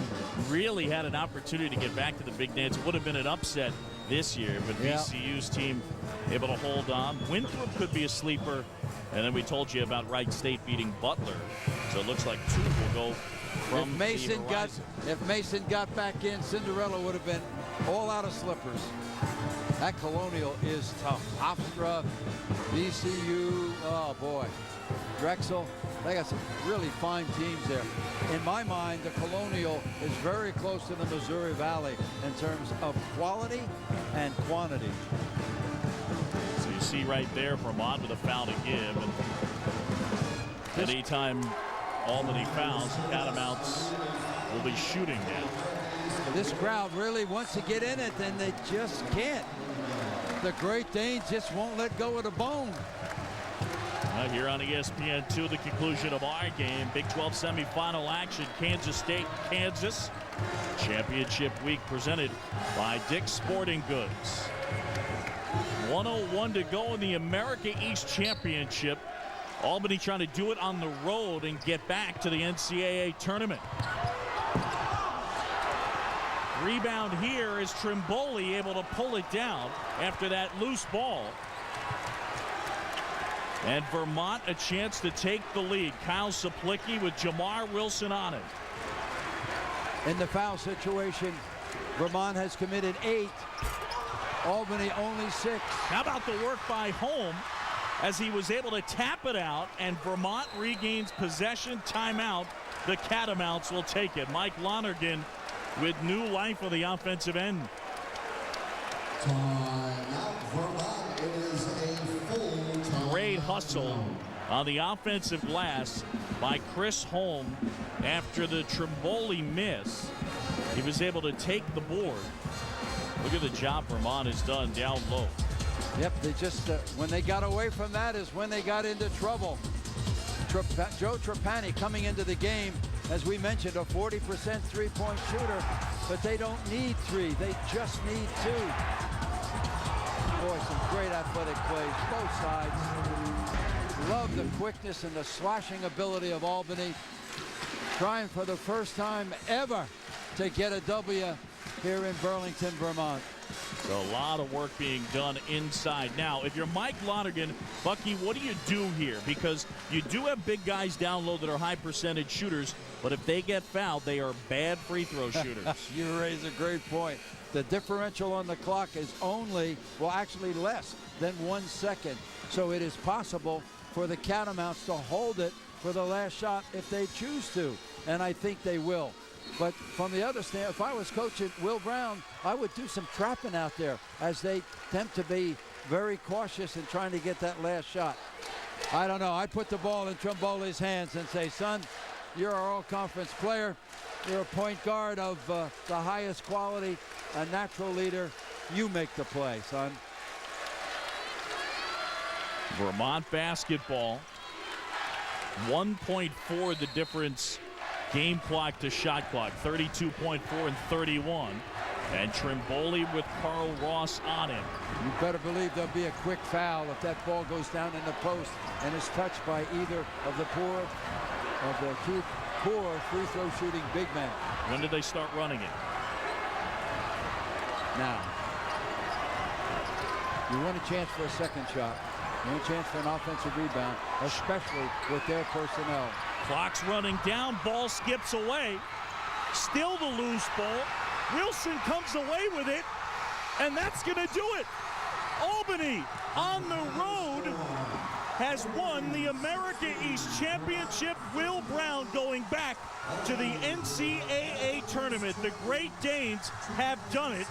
Speaker 1: really had an opportunity to get back to the big dance. Would have been an upset this year, but VCU's team able to hold on. Winthrop could be a sleeper. And then we told you about Wright State beating Butler. So it looks like 2 will go from
Speaker 2: if Mason got back in, Cinderella would have been all out of slippers. That Colonial is tough. Hofstra, VCU, oh boy. Drexel, they got some really fine teams there. In my mind, the Colonial is very close to the Missouri Valley in terms of quality and quantity.
Speaker 1: So you see right there, Vermont with a foul to give. And anytime Albany fouls, Catamounts will be shooting now.
Speaker 2: This crowd really wants to get in it, and they just can't. The Great Danes just won't let go of the bone.
Speaker 1: Here on ESPN2, the conclusion of our game. Big 12 semifinal action, Kansas State, Kansas. Championship week presented by Dick's Sporting Goods. 1:01 to go in the America East Championship. Albany trying to do it on the road and get back to the NCAA tournament. Rebound here is Trimboli able to pull it down after that loose ball. And Vermont a chance to take the lead. Kyle Saplicki with Jamar Wilson on it.
Speaker 2: In the foul situation, Vermont has committed 8. Albany only 6.
Speaker 1: How about the work by Holm as he was able to tap it out, and Vermont regains possession. Timeout. The Catamounts will take it. Mike Lonergan with new life on the offensive end. Great hustle on the offensive glass by Chris Holm after the Trimboli miss. He was able to take the board. Look at the job Vermont has done down low.
Speaker 2: Yep, they just, when they got away from that is when they got into trouble. Joe Trapani coming into the game, as we mentioned, a 40% three-point shooter, but they don't need 3. They just need 2. Boy, some great athletic plays, both sides. Love the quickness and the slashing ability of Albany. Trying for the first time ever to get a W here in Burlington, Vermont.
Speaker 1: So a lot of work being done inside. Now, if you're Mike Lonergan, Bucky, what do you do here? Because you do have big guys down low that are high percentage shooters, but if they get fouled, they are bad free throw shooters.
Speaker 2: You raise a great point. The differential on the clock is only, well, actually less than 1 second. So it is possible for the Catamounts to hold it for the last shot if they choose to, and I think they will. But from the other stand, if I was coaching Will Brown, I would do some trapping out there as they attempt to be very cautious in trying to get that last shot. I don't know. I'd put the ball in Trimboli's hands and say, son, you're our all-conference player. You're a point guard of the highest quality, a natural leader. You make the play, son.
Speaker 1: Vermont basketball. 1.4 the difference. Game clock to shot clock, 32.4 and 31. And Trimboli with Carl Ross on him.
Speaker 2: You better believe there'll be a quick foul if that ball goes down in the post and is touched by either of the two poor free throw shooting big men.
Speaker 1: When did they start running it?
Speaker 2: Now. You want a chance for a second shot. You want a chance for an offensive rebound, especially with their personnel.
Speaker 1: Clock's running down, ball skips away. Still the loose ball. Wilson comes away with it, and that's going to do it. Albany on the road has won the America East Championship. Will Brown going back to the NCAA tournament. The Great Danes have done it,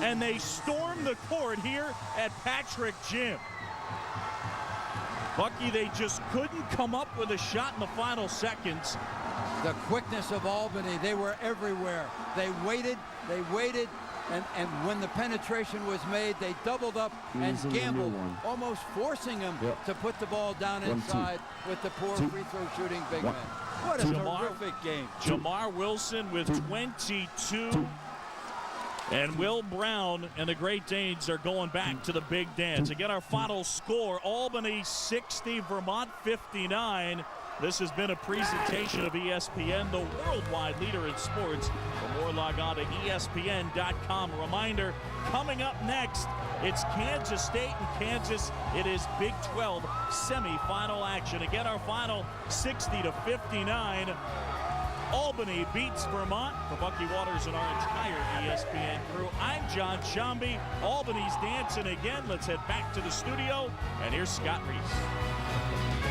Speaker 1: and they storm the court here at Patrick Gym. Bucky, they just couldn't come up with a shot in the final seconds.
Speaker 2: The quickness of Albany, they were everywhere. They waited, and when the penetration was made, they doubled up and gambled, almost forcing them to put the ball down inside with the poor free throw shooting big men. What a terrific game.
Speaker 1: Jamar Wilson with 22. And Will Brown and the Great Danes are going back to the big dance. Again, our final score, Albany 60, Vermont 59. This has been a presentation of ESPN, the worldwide leader in sports. For more, log on to ESPN.com. A reminder, coming up next, it's Kansas State and Kansas. It is Big 12 semifinal action. Again, our final 60 to 59. Albany beats Vermont. For Bucky Waters and our entire ESPN crew, I'm John Shambi. Albany's dancing again. Let's head back to the studio. And here's Scott Reese.